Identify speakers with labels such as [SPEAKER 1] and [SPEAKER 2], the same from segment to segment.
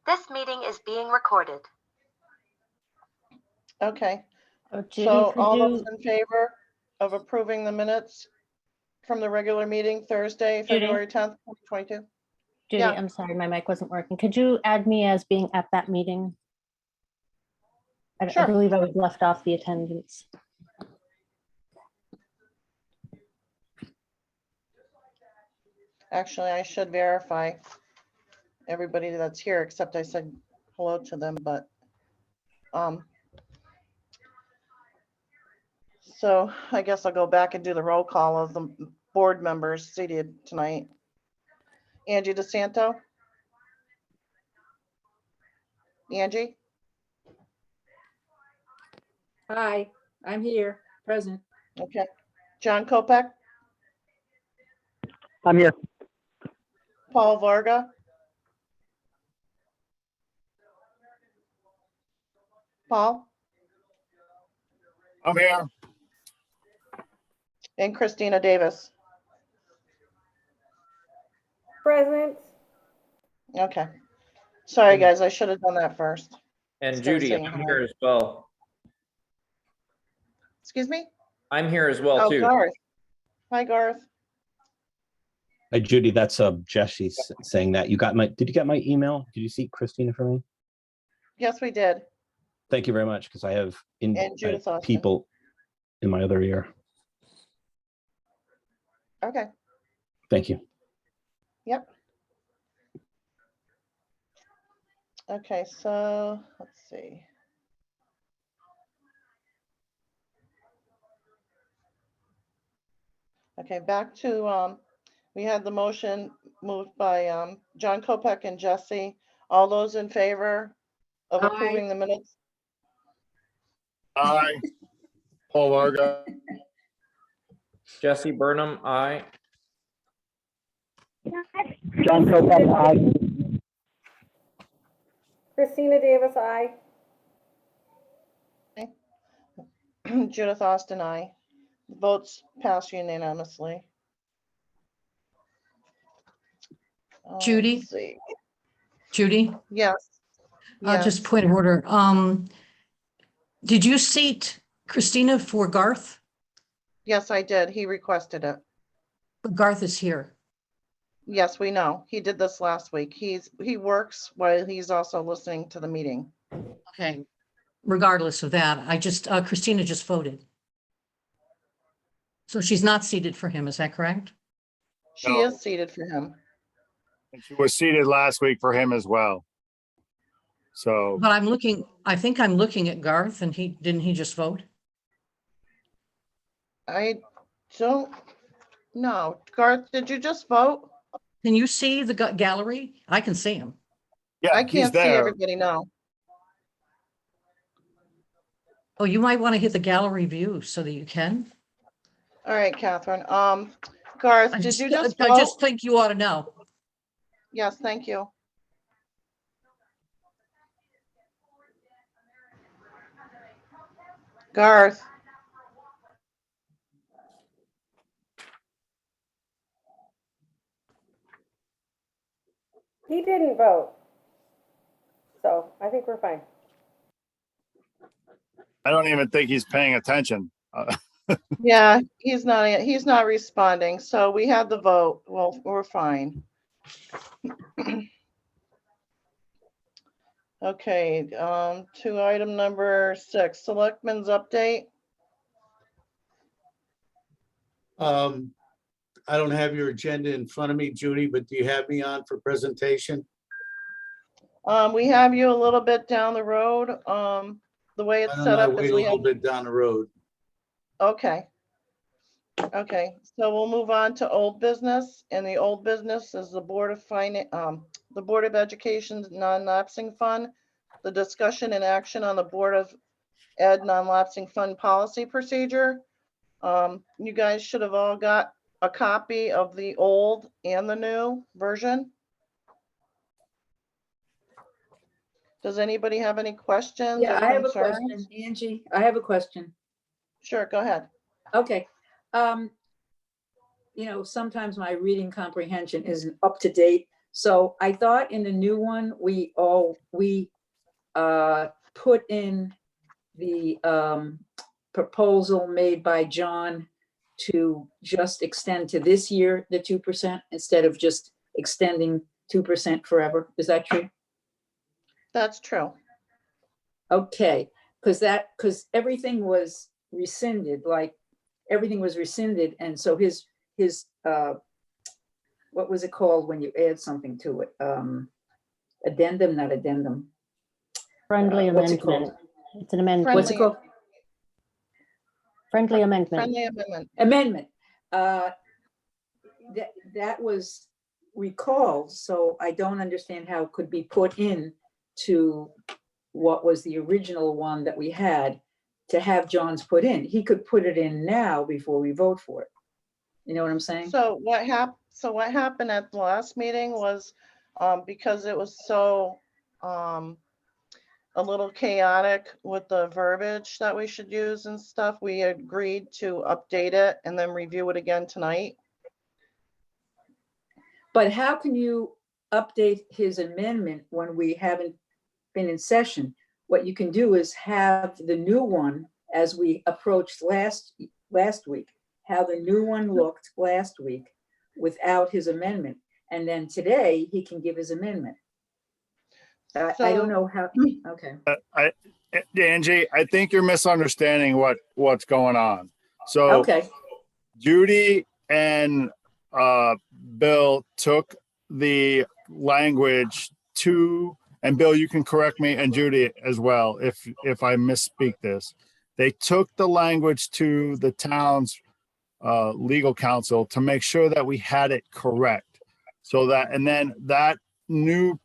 [SPEAKER 1] This meeting is being recorded.
[SPEAKER 2] Okay,
[SPEAKER 3] Judy,
[SPEAKER 2] so
[SPEAKER 3] could
[SPEAKER 2] all
[SPEAKER 3] you,
[SPEAKER 2] those in favor of approving the minutes from the regular meeting Thursday,
[SPEAKER 3] Judy?
[SPEAKER 2] February 10th, 2022?
[SPEAKER 3] Judy,
[SPEAKER 2] yeah.
[SPEAKER 3] I'm sorry, my mic wasn't working. Could you add me as being at that meeting? I
[SPEAKER 2] Sure.
[SPEAKER 3] believe I was left off the attendance.
[SPEAKER 2] Actually, I should verify everybody that's here, except I said hello to them, but so I guess I'll go back and do the roll call of the board members seated tonight. Angie DeSanto? Angie?
[SPEAKER 4] Hi, I'm here, present.
[SPEAKER 2] Okay. John Kopek?
[SPEAKER 5] I'm here.
[SPEAKER 2] Paul Varga? Paul?
[SPEAKER 6] I'm here.
[SPEAKER 2] And Christina Davis?
[SPEAKER 4] Present.
[SPEAKER 2] Okay. Sorry, guys, I should have done that first.
[SPEAKER 7] And
[SPEAKER 2] Instead of
[SPEAKER 7] Judy,
[SPEAKER 2] saying
[SPEAKER 7] I'm
[SPEAKER 2] hi.
[SPEAKER 7] here as well.
[SPEAKER 2] Excuse me?
[SPEAKER 7] I'm here as well,
[SPEAKER 2] Oh,
[SPEAKER 7] too.
[SPEAKER 2] Garth. Hi, Garth.
[SPEAKER 8] Hi, Judy. That's Jesse saying that. Did you get my email? Did you see Christina for me?
[SPEAKER 2] Yes, we did.
[SPEAKER 8] Thank you very much, because I have
[SPEAKER 2] And Judith Austin.
[SPEAKER 8] people in my other ear.
[SPEAKER 2] Okay.
[SPEAKER 8] Thank you.
[SPEAKER 2] Yep. Okay, so let's see. Okay, back to, we had the motion moved by John Kopek and Jesse. All those in favor of
[SPEAKER 4] Aye.
[SPEAKER 2] approving the minutes?
[SPEAKER 6] Aye. Paul Varga.
[SPEAKER 7] Jesse Burnham, aye.
[SPEAKER 5] John Kopek, aye.
[SPEAKER 4] Christina Davis, aye.
[SPEAKER 2] Judith Austin, aye. Votes pass unanimously.
[SPEAKER 9] Judy?
[SPEAKER 2] Let's see.
[SPEAKER 9] Judy,
[SPEAKER 2] Yes. Yes.
[SPEAKER 9] just point of order. Did you seat Christina for Garth?
[SPEAKER 2] Yes, I did. He requested it.
[SPEAKER 9] But Garth is here.
[SPEAKER 2] Yes, we know. He did this last week. He works while he's also listening to the meeting.
[SPEAKER 9] Okay. Regardless of that, Christina just voted. So she's not seated for him, is that correct?
[SPEAKER 2] She
[SPEAKER 6] No.
[SPEAKER 2] is seated for him.
[SPEAKER 6] And she was seated last week for him as well. So
[SPEAKER 9] But I think I'm looking at Garth and didn't he just vote?
[SPEAKER 2] I don't know. Garth, did you just vote?
[SPEAKER 9] Can you see the gallery? I can see him.
[SPEAKER 6] yeah,
[SPEAKER 2] I
[SPEAKER 6] he's
[SPEAKER 2] can't see
[SPEAKER 6] there.
[SPEAKER 2] everybody now.
[SPEAKER 9] Oh, you might want to hit the gallery view so that you can.
[SPEAKER 2] All right, Catherine. Garth,
[SPEAKER 9] I
[SPEAKER 2] did you just
[SPEAKER 9] I
[SPEAKER 2] vote?
[SPEAKER 9] just think you ought to know.
[SPEAKER 2] Yes, thank you. Garth,
[SPEAKER 4] He didn't vote. So I think we're fine.
[SPEAKER 6] I don't even think he's paying attention.
[SPEAKER 2] yeah, he's not responding. So we had the vote. Well, we're fine. Okay, to item number 6, Selectmen's update.
[SPEAKER 10] I don't have your agenda in front of me, Judy, but do you have me on for presentation?
[SPEAKER 2] We have you a little bit down the road. The way it's
[SPEAKER 10] Why don't
[SPEAKER 2] set
[SPEAKER 10] I
[SPEAKER 2] up is
[SPEAKER 10] wait a
[SPEAKER 2] we
[SPEAKER 10] little
[SPEAKER 2] have,
[SPEAKER 10] bit down the road?
[SPEAKER 2] okay. Okay, so we'll move on to old business, and the old business is the Board of the Board of Education's Non-Lapsing Fund, the discussion and action on the Board of Ed Non-Lapsing Fund policy procedure. You guys should have all got a copy of the old and the new version. Does anybody have any questions
[SPEAKER 4] Yeah,
[SPEAKER 2] or
[SPEAKER 4] I have a
[SPEAKER 2] concerns?
[SPEAKER 4] question, Angie. I have a question.
[SPEAKER 2] Sure, go ahead.
[SPEAKER 4] Okay. You know, sometimes my reading comprehension isn't up to date.
[SPEAKER 11] So I thought in the new one, we put in the proposal made by John to just extend to this year, the 2%, instead of just extending 2% forever. Is that true?
[SPEAKER 2] That's true.
[SPEAKER 11] Okay, because everything was rescinded, like everything was rescinded. And so his what was it called when you add something to it? Addendum, not addendum.
[SPEAKER 3] Friendly
[SPEAKER 11] What's it called?
[SPEAKER 3] amendment. It's an amendment.
[SPEAKER 11] What's it called?
[SPEAKER 3] Friendly amendment.
[SPEAKER 2] Friendly amendment.
[SPEAKER 11] Amendment. That was recalled, so I don't understand how it could be put in to what was the original one that we had to have John's put in. He could put it in now before we vote for it. You know what I'm saying?
[SPEAKER 2] So what happened at the last meeting was, because it was so, a little chaotic with the verbiage that we should use and stuff, we agreed to update it and then review it again tonight.
[SPEAKER 11] But how can you update his amendment when we haven't been in session? What you can do is have the new one, as we approached last week, how the new one looked last week without his amendment. And then today he can give his amendment. I don't know how, okay.
[SPEAKER 6] Angie, I think you're misunderstanding what's going on. So
[SPEAKER 11] Okay,
[SPEAKER 6] Judy and Bill took the language to, and Bill, you can correct me, and Judy as well, if I misspeak this. They took the language to the town's legal counsel to make sure that we had it correct. So that, and then that new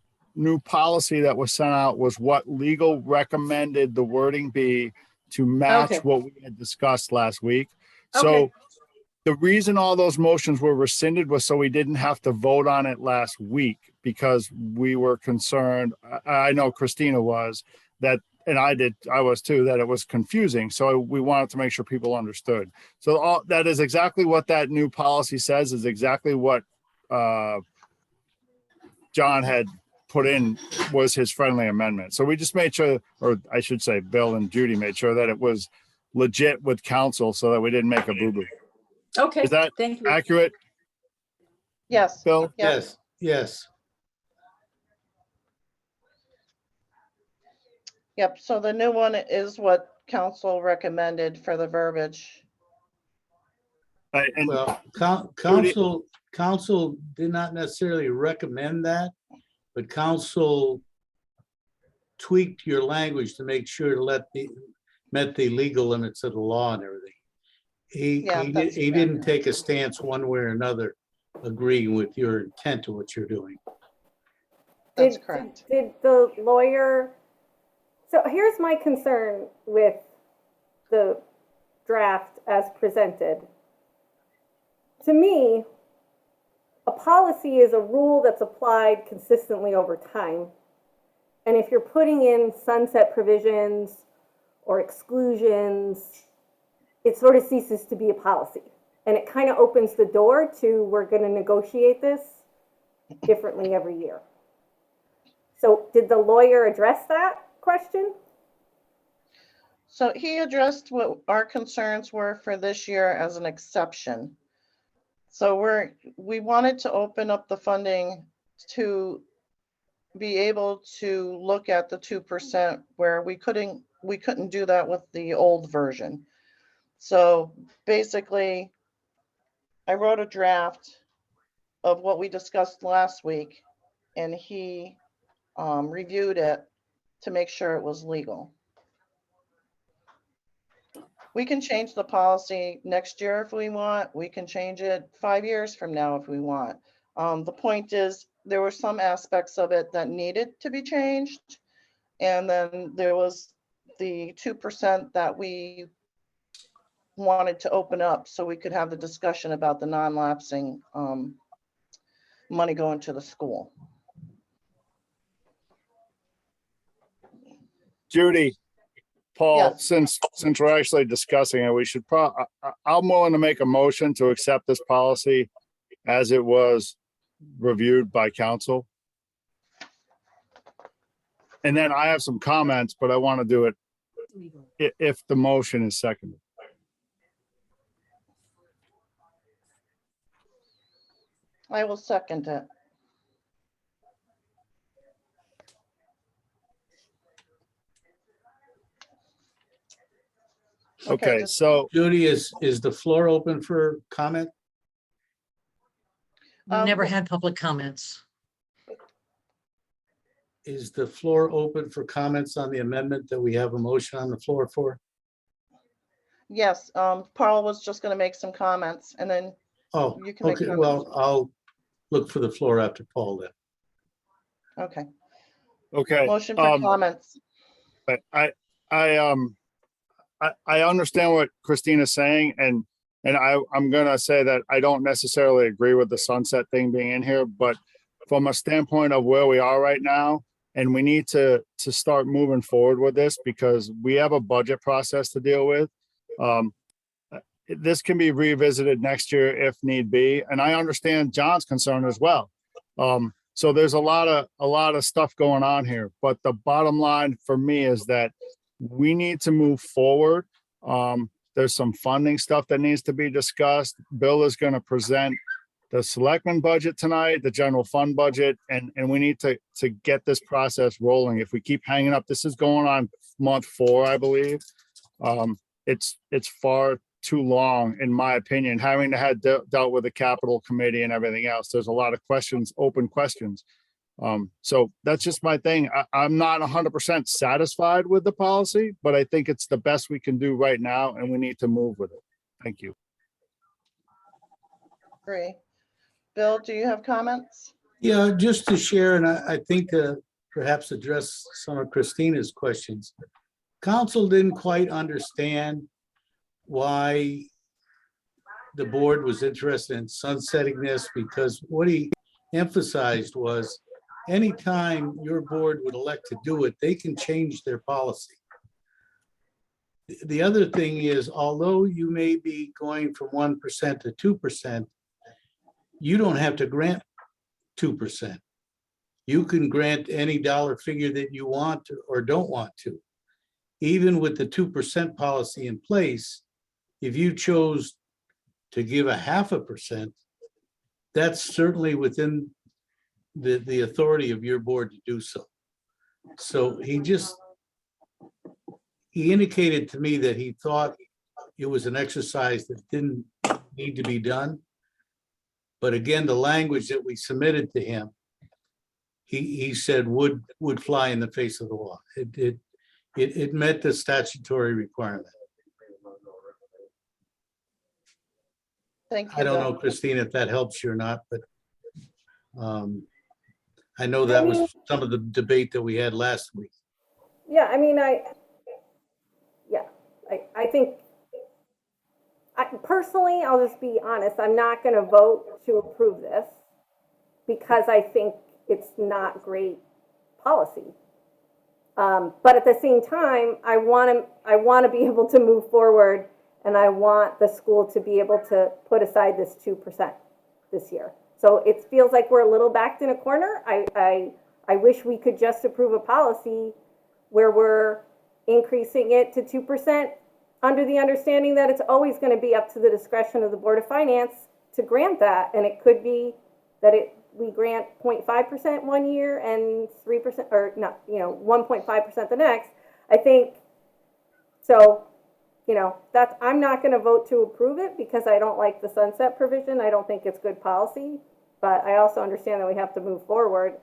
[SPEAKER 6] policy that was sent out was what legal recommended the wording be to match
[SPEAKER 11] Okay.
[SPEAKER 6] what we had discussed last week.
[SPEAKER 11] Okay.
[SPEAKER 6] So the reason all those motions were rescinded was so we didn't have to vote on it last week, because we were concerned, I know Christina was, that, and I was too, that it was confusing. So we wanted to make sure people understood. So that is exactly what that new policy says, is exactly what John had put in was his friendly amendment. So we just made sure, or I should say Bill and Judy made sure that it was legit with council so that we didn't make a boo-boo.
[SPEAKER 11] okay,
[SPEAKER 6] Is that
[SPEAKER 11] thank you.
[SPEAKER 6] accurate,
[SPEAKER 2] Yes.
[SPEAKER 6] Bill?
[SPEAKER 2] Yep.
[SPEAKER 10] Yes.
[SPEAKER 2] Yep. So the new one is what council recommended for the verbiage.
[SPEAKER 6] And
[SPEAKER 10] Well, council did not necessarily recommend that, but council tweaked your language to make sure it met the legal limits of the law and everything. He didn't take a stance one way or another, agreeing with your intent of what you're doing.
[SPEAKER 2] That's correct.
[SPEAKER 4] Did the lawyer, so here's my concern with the draft as presented. To me, a policy is a rule that's applied consistently over time. And if you're putting in sunset provisions or exclusions, it sort of ceases to be a policy. And it kind of opens the door to, we're going to negotiate this differently every year. So did the lawyer address that question?
[SPEAKER 2] So he addressed what our concerns were for this year as an exception. So we wanted to open up the funding to be able to look at the 2% where we couldn't do that with the old version. So basically, I wrote a draft of what we discussed last week, and he reviewed it to make sure it was legal. We can change the policy next year if we want. We can change it 5 years from now if we want. The point is, there were some aspects of it that needed to be changed. And then there was the 2% that we wanted to open up so we could have the discussion about the non-lapsing money going to the school.
[SPEAKER 6] Judy, Paul,
[SPEAKER 2] Yes.
[SPEAKER 6] since we're actually discussing it, we should I'm willing to make a motion to accept this policy as it was reviewed by council. And then I have some comments, but I want to do it if the motion is seconded.
[SPEAKER 2] I will second it.
[SPEAKER 6] Okay, so
[SPEAKER 10] Judy, is the floor open for comment?
[SPEAKER 9] Never
[SPEAKER 2] well-
[SPEAKER 9] had public comments.
[SPEAKER 10] Is the floor open for comments on the amendment that we have a motion on the floor for?
[SPEAKER 2] Yes, Paul was just gonna make some comments and then
[SPEAKER 10] Oh,
[SPEAKER 2] you can make
[SPEAKER 10] okay,
[SPEAKER 2] comments.
[SPEAKER 10] well, I'll look for the floor after Paul then.
[SPEAKER 2] Okay,
[SPEAKER 6] okay.
[SPEAKER 2] motion for comments.
[SPEAKER 6] But I understand what Christina's saying, and I'm gonna say that I don't necessarily agree with the sunset thing being in here, but from a standpoint of where we are right now, and we need to start moving forward with this because we have a budget process to deal with. This can be revisited next year if need be, and I understand John's concern as well. So there's a lot of stuff going on here, but the bottom line for me is that we need to move forward. There's some funding stuff that needs to be discussed. Bill is going to present the selectmen budget tonight, the general fund budget, and we need to get this process rolling. If we keep hanging up, this is going on month 4, I believe. It's far too long, in my opinion, having to have dealt with the capital committee and everything else. There's a lot of questions, open questions. So that's just my thing. I'm not 100% satisfied with the policy, but I think it's the best we can do right now, and we need to move with it. Thank you.
[SPEAKER 2] Agree. Bill, do you have comments?
[SPEAKER 10] Yeah, just to share, and I think perhaps address some of Christina's questions. Council didn't quite understand why the board was interested in sunsetting this, because what he emphasized was anytime your board would elect to do it, they can change their policy. The other thing is, although you may be going from 1% to 2%, you don't have to grant 2%. You can grant any dollar figure that you want to or don't want to. Even with the 2% policy in place, if you chose to give a 0.5%, that's certainly within the authority of your board to do so. So he indicated to me that he thought it was an exercise that didn't need to be done. But again, the language that we submitted to him, he said would fly in the face of the law. It met the statutory requirement.
[SPEAKER 2] Thank you.
[SPEAKER 10] I don't know,
[SPEAKER 2] Bill.
[SPEAKER 10] Christine, if that helps you or not, but I know that was some of the debate that we had last week.
[SPEAKER 4] Yeah, I mean, I think, personally, I'll just be honest, I'm not going to vote to approve this because I think it's not great policy. But at the same time, I want to be able to move forward, and I want the school to be able to put aside this 2% this year. So it feels like we're a little backed in a corner. I wish we could just approve a policy where we're increasing it to 2% under the understanding that it's always going to be up to the discretion of the Board of Finance to grant that. And it could be that we grant 0.5% one year and 3%, or not, 1.5% the next. I think, so, I'm not going to vote to approve it because I don't like the sunset provision. I don't think it's good policy, but I also understand that we have to move forward.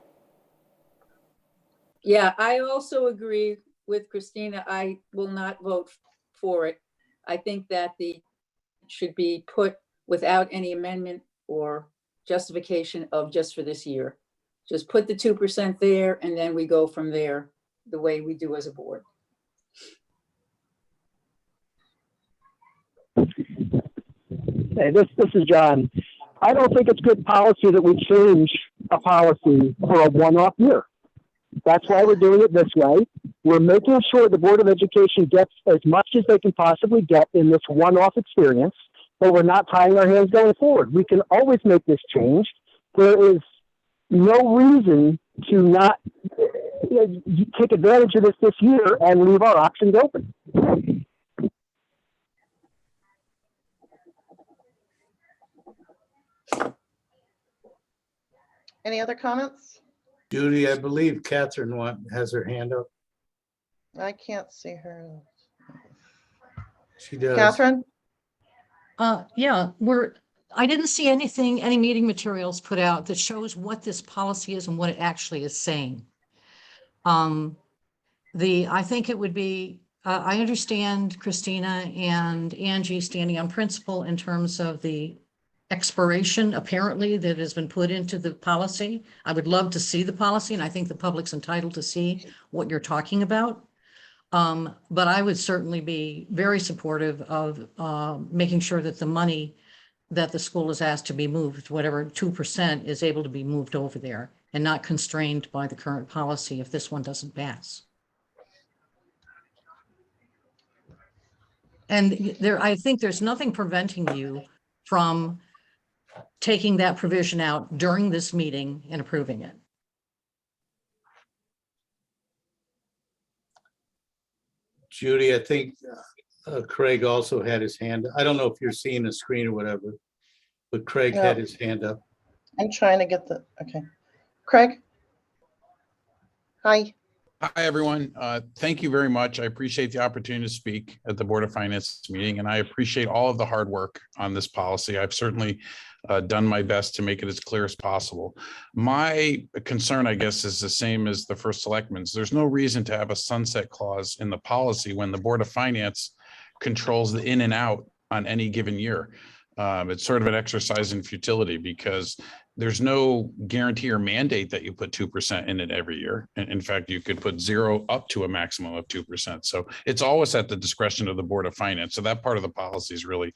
[SPEAKER 11] Yeah, I also agree with Christina. I will not vote for it. I think that should be put without any amendment or justification of just for this year. Just put the 2% there, and then we go from there the way we do as a board.
[SPEAKER 5] Hey, this is John. I don't think it's good policy that we change a policy for a one-off year. That's why we're doing it this way. We're making sure the Board of Education gets as much as they can possibly get in this one-off experience, but we're not tying our hands going forward. We can always make this change, there is no reason to not take advantage of this year and leave our options open.
[SPEAKER 2] Any other comments?
[SPEAKER 10] Judy, I believe Catherine has her hand up.
[SPEAKER 2] I can't see her.
[SPEAKER 10] She does.
[SPEAKER 2] Catherine?
[SPEAKER 9] Yeah, I didn't see any meeting materials put out that shows what this policy is and what it actually is saying. I think it would be, I understand Christina and Angie standing on principle in terms of the expiration apparently that has been put into the policy. I would love to see the policy, and I think the public's entitled to see what you're talking about. But I would certainly be very supportive of making sure that the money that the school is asked to be moved, whatever 2%, is able to be moved over there and not constrained by the current policy if this one doesn't pass. And I think there's nothing preventing you from taking that provision out during this meeting and approving it.
[SPEAKER 10] Judy, I think Craig also had his hand. I don't know if you're seeing the screen or whatever, but Craig had his hand up.
[SPEAKER 2] I'm trying to get okay. Craig? Hi.
[SPEAKER 12] Hi, everyone. Thank you very much. I appreciate the opportunity to speak at the Board of Finance meeting, and I appreciate all of the hard work on this policy. I've certainly done my best to make it as clear as possible. My concern, I guess, is the same as the first selectman's. There's no reason to have a sunset clause in the policy when the Board of Finance controls the in and out on any given year. It's sort of an exercise in futility because there's no guarantee or mandate that you put 2% in it every year. In fact, you could put 0 up to a maximum of 2%. So it's always at the discretion of the Board of Finance. So that part of the policy is really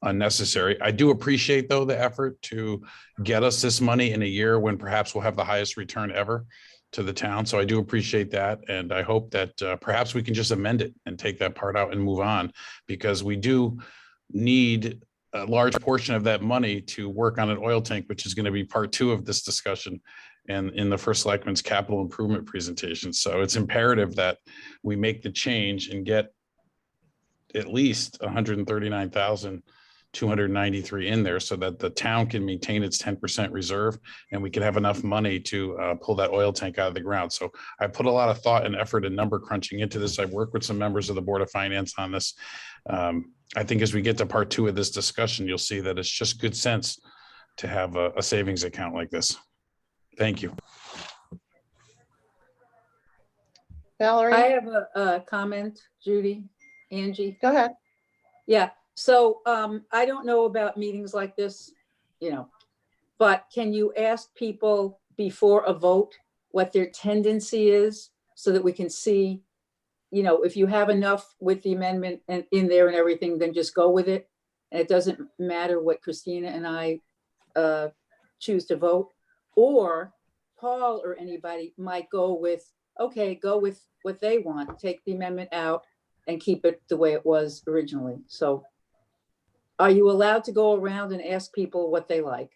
[SPEAKER 12] unnecessary. I do appreciate, though, the effort to get us this money in a year when perhaps we'll have the highest return ever to the town. So I do appreciate that. And I hope that perhaps we can just amend it and take that part out and move on, because we do need a large portion of that money to work on an oil tank, which is going to be part 2 of this discussion and in the first selectman's capital improvement presentation. So it's imperative that we make the change and get at least 139,293 in there so that the town can maintain its 10% reserve and we can have enough money to pull that oil tank out of the ground. So I put a lot of thought and effort and number crunching into this. I've worked with some members of the Board of Finance on this. I think as we get to part 2 of this discussion, you'll see that it's just good sense to have a savings account like this. Thank you.
[SPEAKER 2] Valerie?
[SPEAKER 11] I have a comment, Judy, Angie.
[SPEAKER 2] Go ahead.
[SPEAKER 11] Yeah, so I don't know about meetings like this, but can you ask people before a vote what their tendency is so that we can see, if you have enough with the amendment and in there and everything, then just go with it. And it doesn't matter what Christina and I choose to vote, or Paul or anybody might go with what they want, take the amendment out and keep it the way it was originally. So are you allowed to go around and ask people what they like,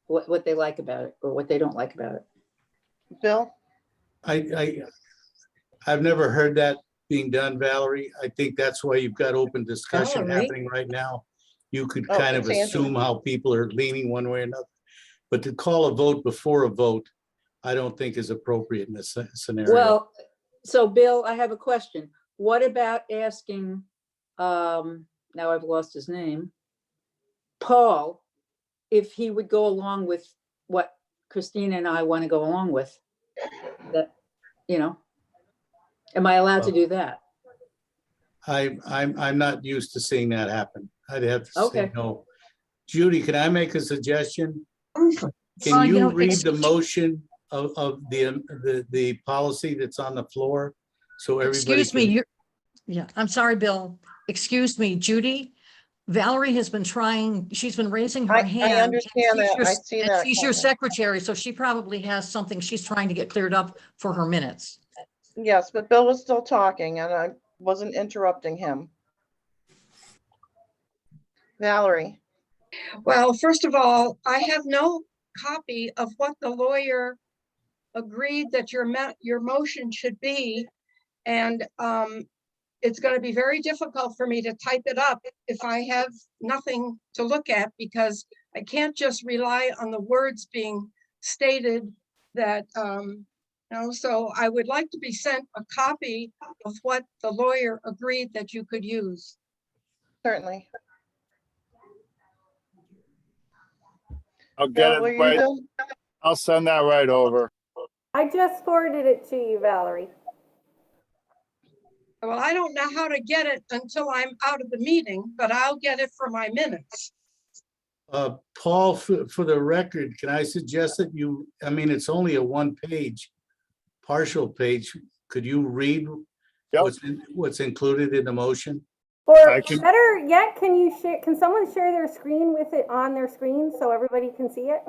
[SPEAKER 11] what they like about it or what they don't like about it?
[SPEAKER 2] Bill?
[SPEAKER 10] I've never heard that being done, Valerie. I think that's why you've got open discussion happening right now. You could kind of assume how people are leaning one way or another. But to call a vote before a vote, I don't think is appropriate in this scenario.
[SPEAKER 11] Well, so Bill, I have a question. What about asking, now I've lost his name, Paul, if he would go along with what Christina and I want to go along with? That, am I allowed to do that?
[SPEAKER 10] I'm not used to seeing that happen. I'd have to say no. Judy, can I make a suggestion? Can you read the motion of the policy that's on the floor? So everybody.
[SPEAKER 9] Excuse me. Yeah, I'm sorry, Bill. Excuse me, Judy. Valerie has been trying, she's been raising her hand.
[SPEAKER 2] I understand that. I see that.
[SPEAKER 9] She's your secretary, so she probably has something she's trying to get cleared up for her minutes.
[SPEAKER 2] Yes, but Bill was still talking and I wasn't interrupting him. Valerie?
[SPEAKER 13] Well, first of all, I have no copy of what the lawyer agreed that your motion should be. And it's going to be very difficult for me to type it up if I have nothing to look at, because I can't just rely on the words being stated that, so I would like to be sent a copy of what the lawyer agreed that you could use.
[SPEAKER 2] Certainly.
[SPEAKER 6] I'll get
[SPEAKER 2] Bill,
[SPEAKER 6] it
[SPEAKER 2] were you
[SPEAKER 6] right.
[SPEAKER 2] done?
[SPEAKER 6] I'll send that right over.
[SPEAKER 4] I just forwarded it to you, Valerie.
[SPEAKER 13] Well, I don't know how to get it until I'm out of the meeting, but I'll get it for my minutes.
[SPEAKER 10] Paul, for the record, can I suggest that it's only a one-page, partial page. Could you read
[SPEAKER 6] Yep.
[SPEAKER 10] what's included in the motion?
[SPEAKER 4] Or
[SPEAKER 6] I can-
[SPEAKER 4] better yet, can someone share their screen with it on their screen so everybody can see it?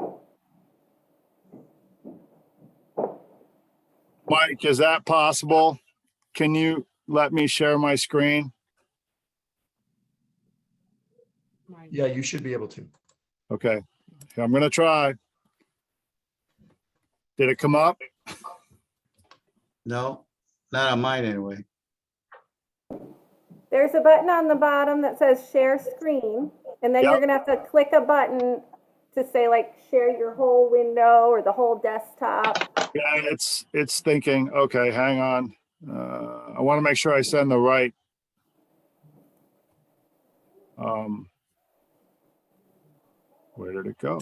[SPEAKER 6] Mike, is that possible? Can you let me share my screen?
[SPEAKER 14] Yeah, you should be able to.
[SPEAKER 6] Okay, I'm gonna try. Did it come up?
[SPEAKER 10] No, not on mine anyway.
[SPEAKER 4] There's a button on the bottom that says share screen, and then you're
[SPEAKER 6] Yep.
[SPEAKER 4] gonna have to click a button to say like share your whole window or the whole desktop.
[SPEAKER 6] Yeah, it's thinking. Okay, hang on. I want to make sure I send the right. Where did it go?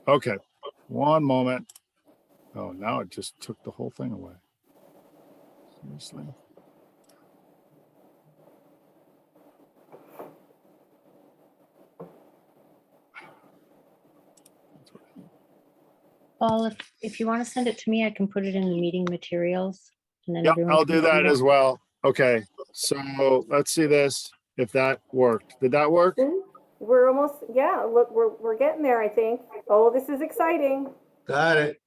[SPEAKER 6] Okay, one moment. Oh, now it just took the whole thing away. Seriously?
[SPEAKER 3] Paul, if you want to send it to me, I can put it in the meeting materials. And then
[SPEAKER 6] Yep,
[SPEAKER 3] everyone
[SPEAKER 6] I'll
[SPEAKER 3] can
[SPEAKER 6] do
[SPEAKER 3] see
[SPEAKER 6] that
[SPEAKER 3] it.
[SPEAKER 6] as well. Okay, so let's see this, if that worked. Did that work?
[SPEAKER 4] We're almost, yeah, look, we're getting there, I think. Oh, this is exciting.
[SPEAKER 10] Got it.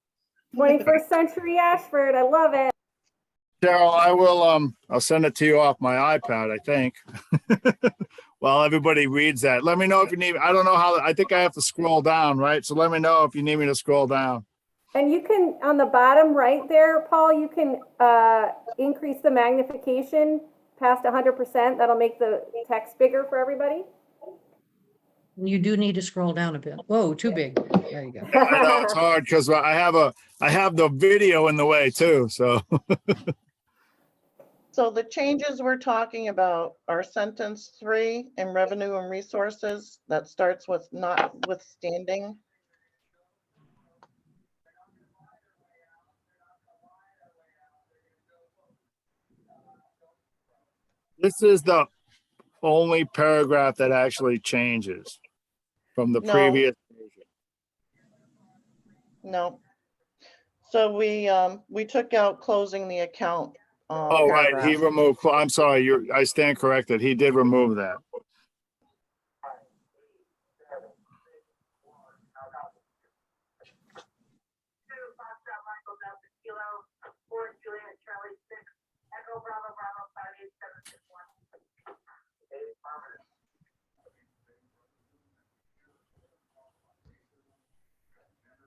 [SPEAKER 4] 21st century Ashford, I love it.
[SPEAKER 6] Cheryl, I will, I'll send it to you off my iPad, I think. While everybody reads that. Let me know if you need, I don't know how, I think I have to scroll down, right? So let me know if you need me to scroll down.
[SPEAKER 4] And you can, on the bottom right there, Paul, you can increase the magnification past 100%. That'll make the text bigger for everybody.
[SPEAKER 9] You do need to scroll down a bit. Whoa, too big. There you go.
[SPEAKER 6] I know it's hard because I have the video in the way too, so.
[SPEAKER 2] So the changes we're talking about are sentence 3 in revenue and resources that starts with notwithstanding.
[SPEAKER 6] This is the only paragraph that actually changes from the
[SPEAKER 2] No.
[SPEAKER 6] previous.
[SPEAKER 2] No. So we took out closing the account.
[SPEAKER 6] Oh, right, he
[SPEAKER 2] paragraph.
[SPEAKER 6] removed, I'm sorry, I stand corrected. He did remove that.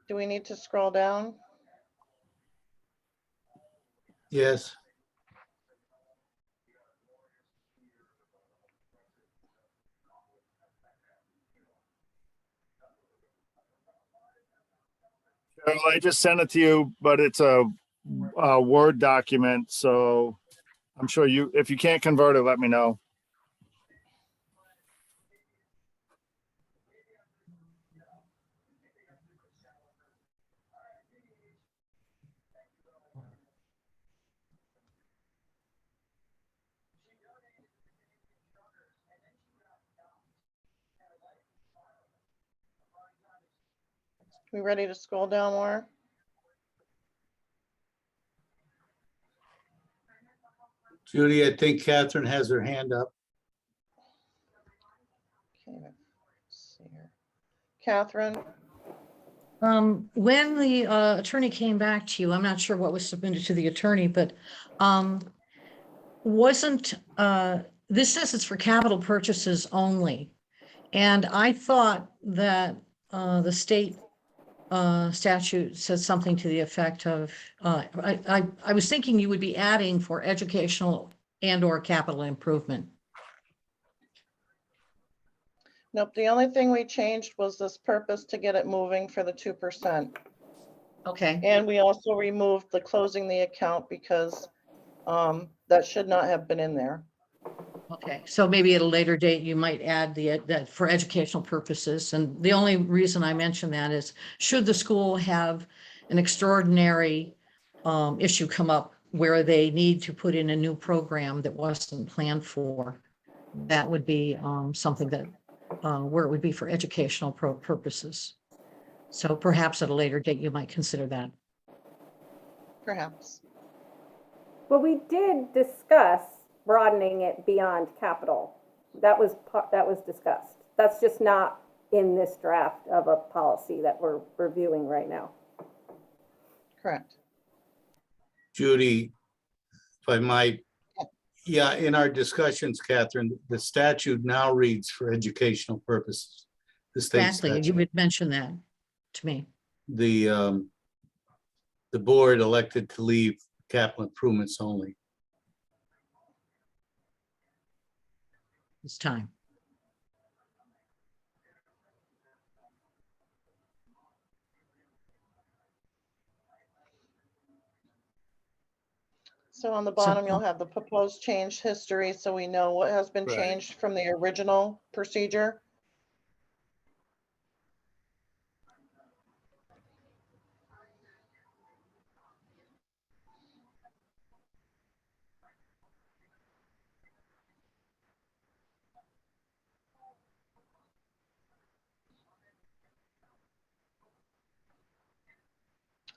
[SPEAKER 2] Do we need to scroll down?
[SPEAKER 10] Yes.
[SPEAKER 6] Well, I just sent it to you, but it's a Word document, so I'm sure if you can't convert it, let me know.
[SPEAKER 2] We ready to scroll down more?
[SPEAKER 10] Judy, I think Catherine has her hand up.
[SPEAKER 2] Okay, let's see here. Catherine,
[SPEAKER 9] When the attorney came back to you, I'm not sure what was submitted to the attorney, but wasn't, this says it's for capital purchases only. And I thought that the state statute says something to the effect of, I was thinking you would be adding for educational and or capital improvement.
[SPEAKER 2] Nope, the only thing we changed was this purpose to get it moving for the 2%.
[SPEAKER 9] Okay,
[SPEAKER 2] And we also removed the closing the account because that should not have been in there.
[SPEAKER 9] okay. So maybe at a later date, you might add that for educational purposes. And the only reason I mention that is, should the school have an extraordinary issue come up where they need to put in a new program that wasn't planned for, that would be something that, where it would be for educational purposes. So perhaps at a later date, you might consider that.
[SPEAKER 2] Perhaps.
[SPEAKER 4] Well, we did discuss broadening it beyond capital. That was discussed. That's just not in this draft of a policy that we're reviewing right now.
[SPEAKER 2] Correct.
[SPEAKER 10] Judy, if I might, yeah, in our discussions, Catherine, the statute now reads for educational purposes. The state
[SPEAKER 9] Exactly, and you
[SPEAKER 10] statute.
[SPEAKER 9] would mention that to me.
[SPEAKER 10] The board elected to leave capital improvements only.
[SPEAKER 9] It's time.
[SPEAKER 2] So on the bottom, you'll have the proposed change history, so we know what has been
[SPEAKER 10] Right.
[SPEAKER 2] changed from the original procedure.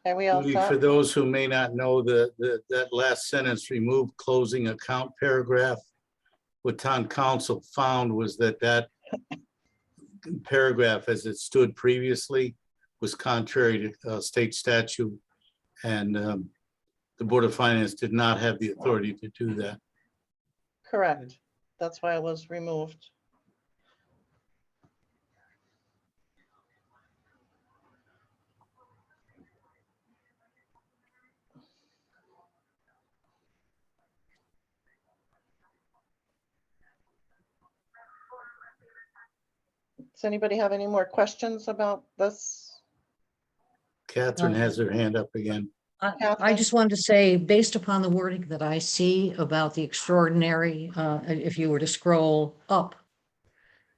[SPEAKER 2] And we all
[SPEAKER 10] Judy,
[SPEAKER 2] set?
[SPEAKER 10] for those who may not know, that last sentence, remove closing account paragraph. What town council found was that paragraph as it stood previously was contrary to state statute. And the Board of Finance did not have the authority to do that.
[SPEAKER 2] Correct. That's why it was removed. Does anybody have any more questions about this?
[SPEAKER 10] Catherine has her hand up again.
[SPEAKER 9] I
[SPEAKER 2] Catherine?
[SPEAKER 9] just wanted to say, based upon the wording that I see about the extraordinary, if you were to scroll up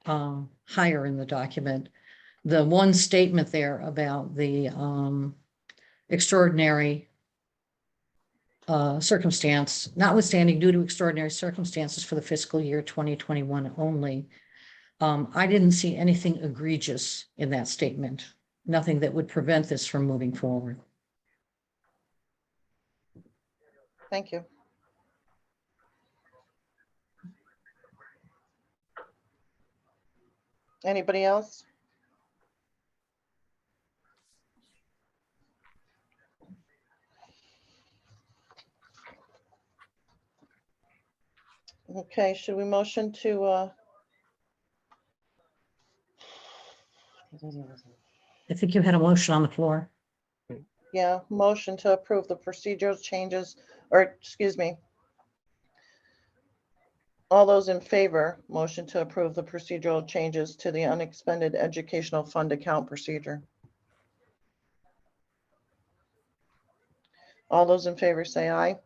[SPEAKER 9] higher in the document, the one statement there about the extraordinary circumstance, notwithstanding due to extraordinary circumstances for the fiscal year 2021 only. I didn't see anything egregious in that statement, nothing that would prevent this from moving forward.
[SPEAKER 2] Thank you. Anybody else? Okay, should we motion to,
[SPEAKER 9] I think you had a motion on the floor.
[SPEAKER 2] yeah, motion to approve the procedural changes, or excuse me. All those in favor, motion to approve the procedural changes to the unexpended educational fund account procedure. All those in favor say aye.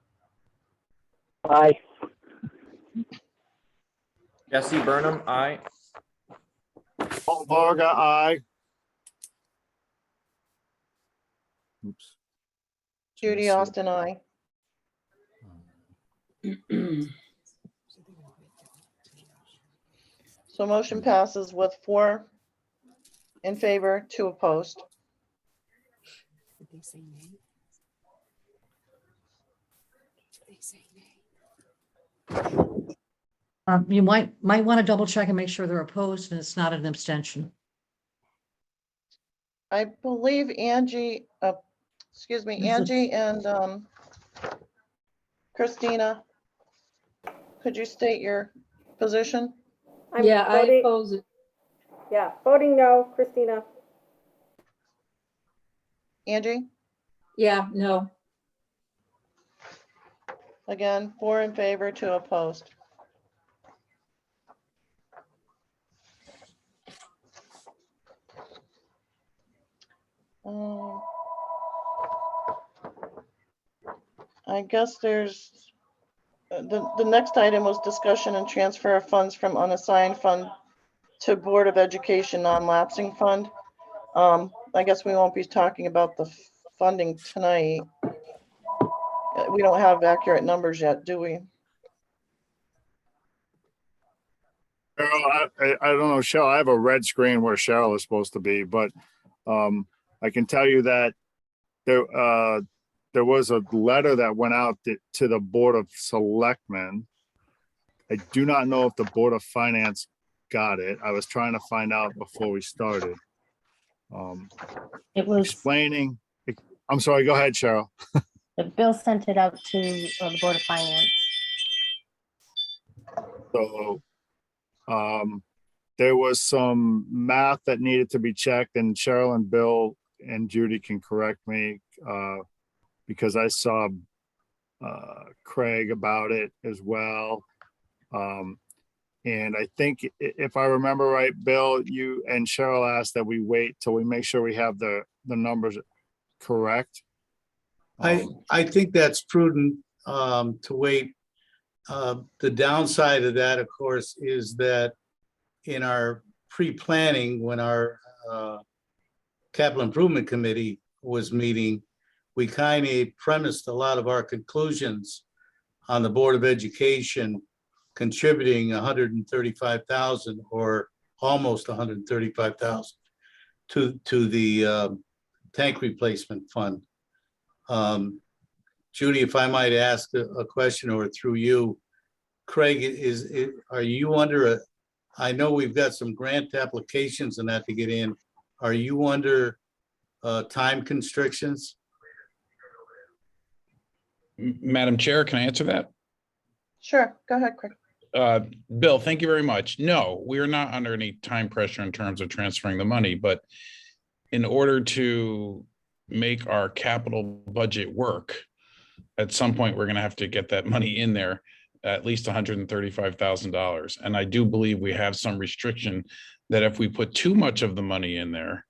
[SPEAKER 5] Aye.
[SPEAKER 7] Jesse Burnham, aye.
[SPEAKER 6] Paul Varga, aye. Oops.
[SPEAKER 2] Judy Austin, aye. So motion passes with 4 in favor, 2 opposed.
[SPEAKER 15] Did they say nay? Did they say nay?
[SPEAKER 9] You might want to double check and make sure they're opposed and it's not an abstention.
[SPEAKER 2] I believe Angie, excuse me, Angie and Christina could you state your position?
[SPEAKER 4] I'm
[SPEAKER 11] Yeah, I
[SPEAKER 4] voting-
[SPEAKER 11] oppose it.
[SPEAKER 4] Yeah, voting no, Christina.
[SPEAKER 2] Angie?
[SPEAKER 11] Yeah, no.
[SPEAKER 2] Again, 4 in favor, 2 opposed. Um, I guess there's, the next item was discussion and transfer of funds from unassigned fund to Board of Education Non-Lapsing Fund. I guess we won't be talking about the funding tonight. We don't have accurate numbers yet, do we?
[SPEAKER 6] Cheryl, I don't know, Cheryl, I have a red screen where Cheryl is supposed to be, but I can tell you that there was a letter that went out to the Board of Selectmen. I do not know if the Board of Finance got it. I was trying to find out before we started.
[SPEAKER 3] It was,
[SPEAKER 6] Explaining, I'm sorry, go ahead, Cheryl.
[SPEAKER 3] Bill sent it out to the Board of Finance.
[SPEAKER 6] So there was some math that needed to be checked, and Cheryl and Bill and Judy can correct me because I saw Craig about it as well. And I think if I remember right, Bill, you and Cheryl asked that we wait till we make sure we have the numbers correct.
[SPEAKER 10] I think that's prudent to wait. The downside of that, of course, is that in our pre-planning, when our Capital Improvement Committee was meeting, we kind of premised a lot of our conclusions on the Board of Education contributing 135,000 or almost 135,000 to the tank replacement fund. Judy, if I might ask a question, or through you, Craig, are you under I know we've got some grant applications and that to get in. Are you under time constrictions?
[SPEAKER 12] Madam Chair, can I answer that?
[SPEAKER 2] Sure, go ahead, Craig.
[SPEAKER 12] Bill, thank you very much. No, we are not under any time pressure in terms of transferring the money, but in order to make our capital budget work, at some point, we're going to have to get that money in there, at least $135,000. And I do believe we have some restriction that if we put too much of the money in there,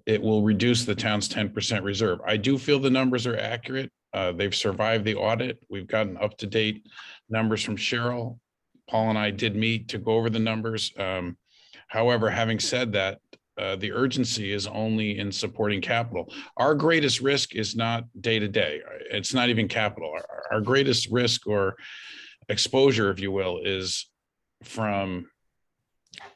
[SPEAKER 12] it will reduce the town's 10% reserve. I do feel the numbers are accurate. They've survived the audit. We've gotten up-to-date numbers from Cheryl. Paul and I did meet to go over the numbers. However, having said that, the urgency is only in supporting capital. Our greatest risk is not day-to-day. It's not even capital. Our greatest risk or exposure, if you will, is from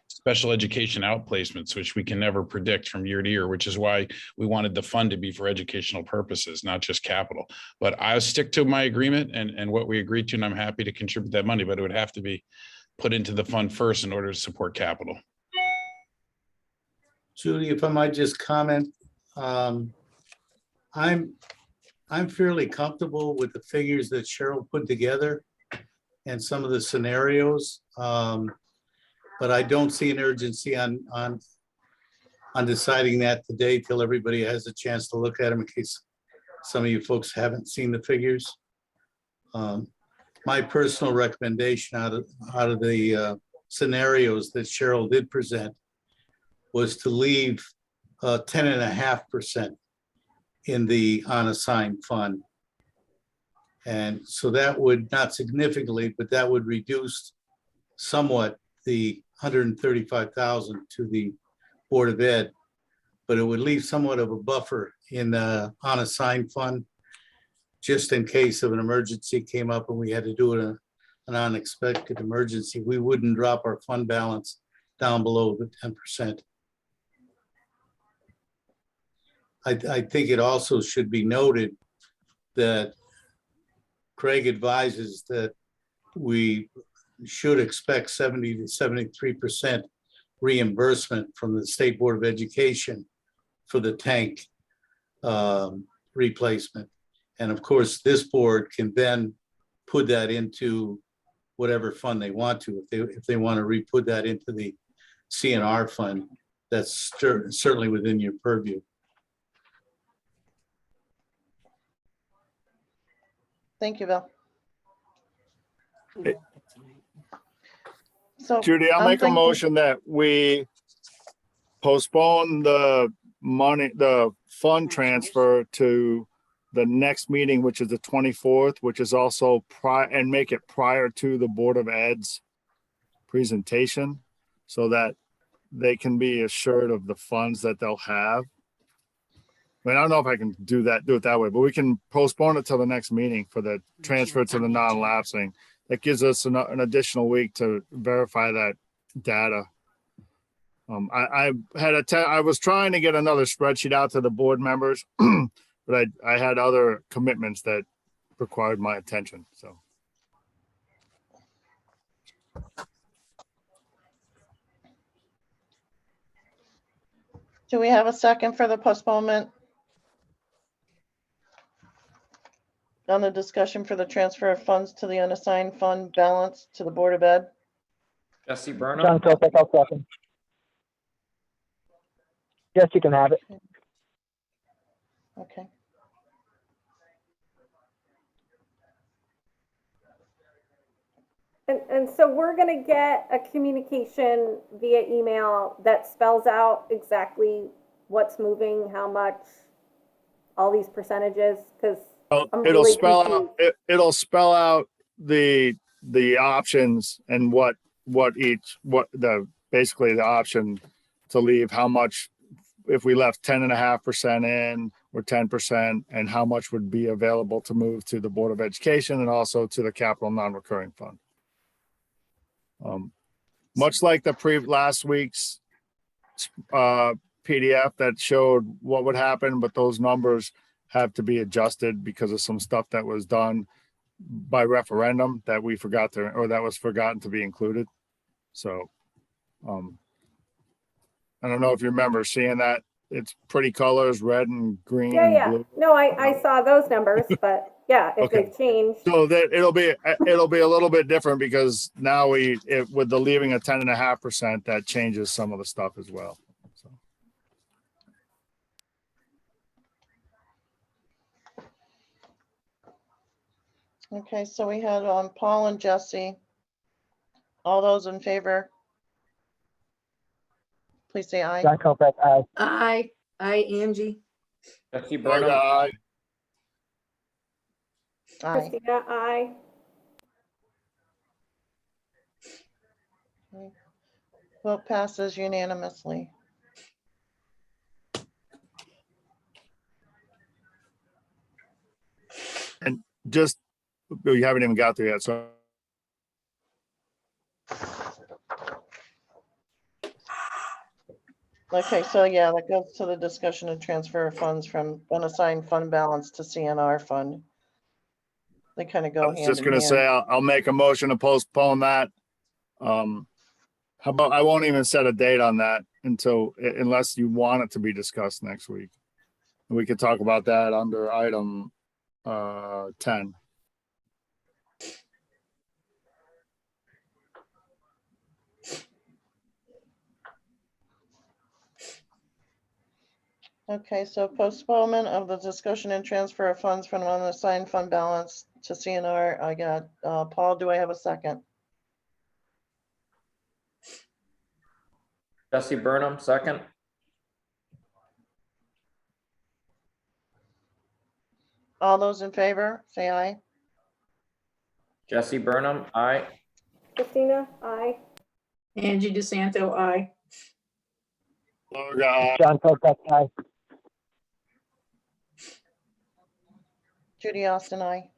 [SPEAKER 12] special education outplacements, which we can never predict from year to year, which is why we wanted the fund to be for educational purposes, not just capital. But I'll stick to my agreement and what we agreed to, and I'm happy to contribute that money, but it would have to be put into the fund first in order to support capital.
[SPEAKER 10] Judy, if I might just comment, I'm fairly comfortable with the figures that Cheryl put together and some of the scenarios, but I don't see an urgency on deciding that today till everybody has a chance to look at them, in case some of you folks haven't seen the figures. My personal recommendation out of the scenarios that Cheryl did present was to leave 10.5% in the unassigned fund. And so that would, not significantly, but that would reduce somewhat the 135,000 to the Board of Ed, but it would leave somewhat of a buffer in the unassigned fund, just in case of an emergency came up and we had to do an unexpected emergency. We wouldn't drop our fund balance down below the 10%. I think it also should be noted that Craig advises that we should expect 70 to 73% reimbursement from the State Board of Education for the tank replacement. And of course, this board can then put that into whatever fund they want to. If they want to re-put that into the CNR fund, that's certainly within your purview.
[SPEAKER 2] Thank you, Bill. So
[SPEAKER 6] Judy, I'll
[SPEAKER 2] I'm
[SPEAKER 6] make a
[SPEAKER 2] thinking-
[SPEAKER 6] motion that we postpone the money, the fund transfer to the next meeting, which is the 24th, which is also and make it prior to the Board of Ed's presentation so that they can be assured of the funds that they'll have. I mean, I don't know if I can do it that way, but we can postpone it till the next meeting for the transfer to the non-lapsing. That gives us an additional week to verify that data. I was trying to get another spreadsheet out to the board members, but I had other commitments that required my attention, so.
[SPEAKER 2] Do we have a second for the postponement? On the discussion for the transfer of funds to the unassigned fund balance to the Board of Ed?
[SPEAKER 7] Jesse
[SPEAKER 5] John
[SPEAKER 7] Burnham,
[SPEAKER 5] Kopic, I'll second. Yes, you can have it.
[SPEAKER 2] Okay.
[SPEAKER 4] And so we're gonna get a communication via email that spells out exactly what's moving, how much, all these percentages, because
[SPEAKER 6] It'll spell out the options and basically the option to leave, how much, if we left 10.5% in or 10%, and how much would be available to move to the Board of Education and also to the capital non-recurring fund. Much like the last week's PDF that showed what would happen, but those numbers have to be adjusted because of some stuff that was done by referendum that we forgot to, or that was forgotten to be included. So, I don't know if you remember seeing that. It's pretty colors, red and green and
[SPEAKER 4] yeah.
[SPEAKER 6] blue.
[SPEAKER 4] No, I saw those numbers, but yeah, if
[SPEAKER 6] Okay.
[SPEAKER 4] they've changed.
[SPEAKER 6] So that it'll be a little bit different because now with the leaving a 10.5%, that changes some of the stuff as well. So.
[SPEAKER 2] Okay, so we had Paul and Jesse. All those in favor? Please say aye.
[SPEAKER 5] John Kopic, aye.
[SPEAKER 11] Aye, Angie.
[SPEAKER 7] Jesse Burnham,
[SPEAKER 6] Aye.
[SPEAKER 2] Aye.
[SPEAKER 4] Christina, aye.
[SPEAKER 2] Okay. Vote passes unanimously.
[SPEAKER 6] And just, you haven't even got there yet, so.
[SPEAKER 2] Okay, so yeah, that goes to the discussion of transfer of funds from unassigned fund balance to CNR fund. They kind of
[SPEAKER 6] I
[SPEAKER 2] go
[SPEAKER 6] was
[SPEAKER 2] hand
[SPEAKER 6] just
[SPEAKER 2] in
[SPEAKER 6] gonna
[SPEAKER 2] hand.
[SPEAKER 6] say, I'll make a motion to postpone that. How about, I won't even set a date on that unless you want it to be discussed next week. We could talk about that under item 10.
[SPEAKER 2] Okay, so postponement of the discussion and transfer of funds from unassigned fund balance to CNR. I got, Paul, do I have a second?
[SPEAKER 7] Jesse Burnham, second.
[SPEAKER 2] All those in favor, say aye.
[SPEAKER 7] Jesse Burnham, aye.
[SPEAKER 4] Christina, aye.
[SPEAKER 11] Angie DeSanto, aye.
[SPEAKER 5] John Kopic, aye.
[SPEAKER 2] Judy Austin, aye.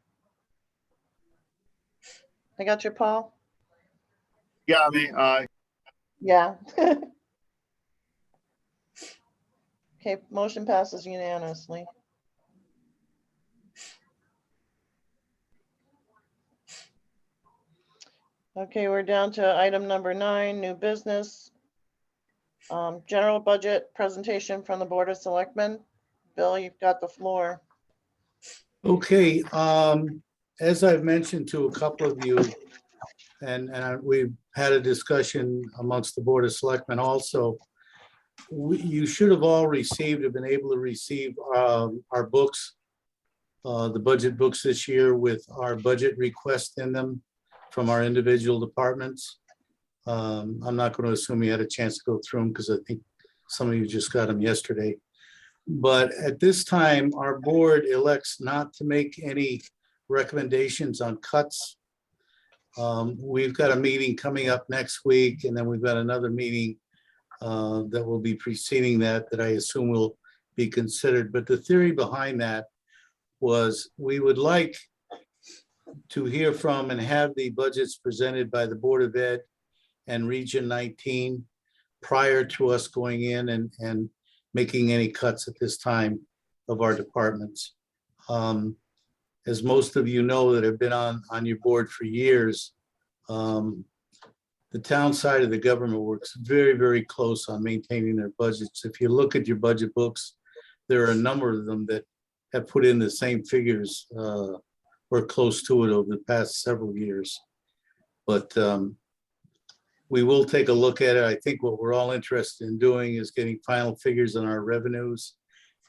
[SPEAKER 2] I got your Paul?
[SPEAKER 6] Got me, aye.
[SPEAKER 2] Yeah. Okay, motion passes unanimously. Okay, we're down to item number 9, new business. General budget presentation from the Board of Selectmen. Bill, you've got the floor.
[SPEAKER 10] Okay, as I've mentioned to a couple of you, we've had a discussion amongst the Board of Selectmen also. You should have all received, have been able to receive our books, the budget books this year with our budget request in them from our individual departments. I'm not going to assume you had a chance to go through them because I think some of you just got them yesterday. But at this time, our board elects not to make any recommendations on cuts. We've got a meeting coming up next week, and then we've got another meeting that will be preceding that I assume will be considered. But the theory behind that was we would like to hear from and have the budgets presented by the Board of Ed and Region 19 prior to us going in and making any cuts at this time of our departments. As most of you know that have been on your board for years, the town side of the government works very, very close on maintaining their budgets. If you look at your budget books, there are a number of them that have put in the same figures or close to it over the past several years. But we will take a look at it. I think what we're all interested in doing is getting final figures on our revenues,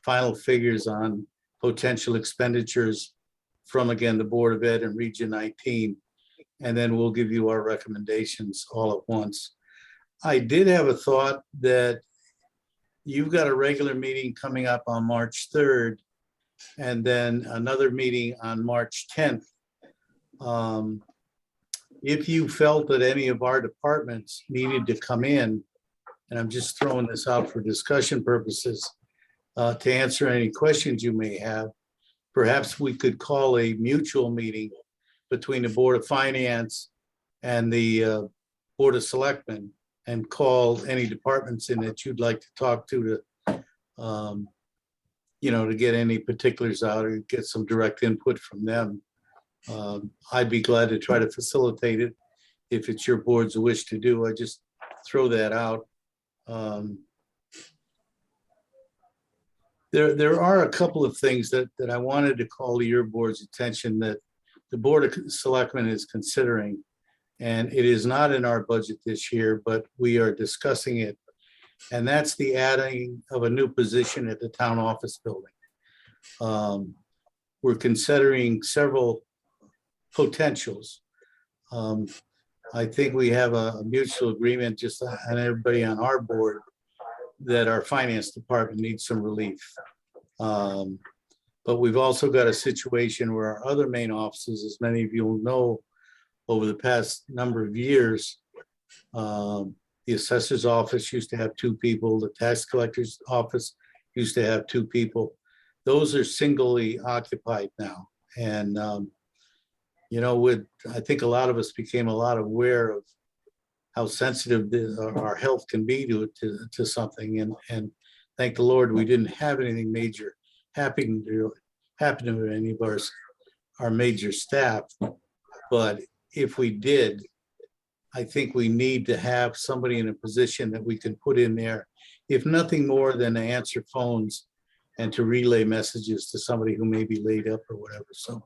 [SPEAKER 10] final figures on potential expenditures from, again, the Board of Ed and Region 19. And then we'll give you our recommendations all at once. I did have a thought that you've got a regular meeting coming up on March 3rd, and then another meeting on March 10th. If you felt that any of our departments needed to come in, and I'm just throwing this out for discussion purposes, to answer any questions you may have, perhaps we could call a mutual meeting between the Board of Finance and the Board of Selectmen and call any departments in that you'd like to talk to to get any particulars out or get some direct input from them. I'd be glad to try to facilitate it if it's your board's wish to do. I just throw that out. There are a couple of things that I wanted to call to your board's attention that the Board of Selectmen is considering, and it is not in our budget this year, but we are discussing it. And that's the adding of a new position at the town office building. We're considering several potentials. I think we have a mutual agreement just on everybody on our board that our finance department needs some relief. But we've also got a situation where our other main offices, as many of you will know, over the past number of years, the assessor's office used to have 2 people, the tax collector's office used to have 2 people. Those are singly occupied now. And, I think a lot of us became a lot aware of how sensitive our health can be to something. And thank the Lord, we didn't have anything major happen to any of our major staff. But if we did, I think we need to have somebody in a position that we can put in there, if nothing more than to answer phones and to relay messages to somebody who may be laid up or whatever. So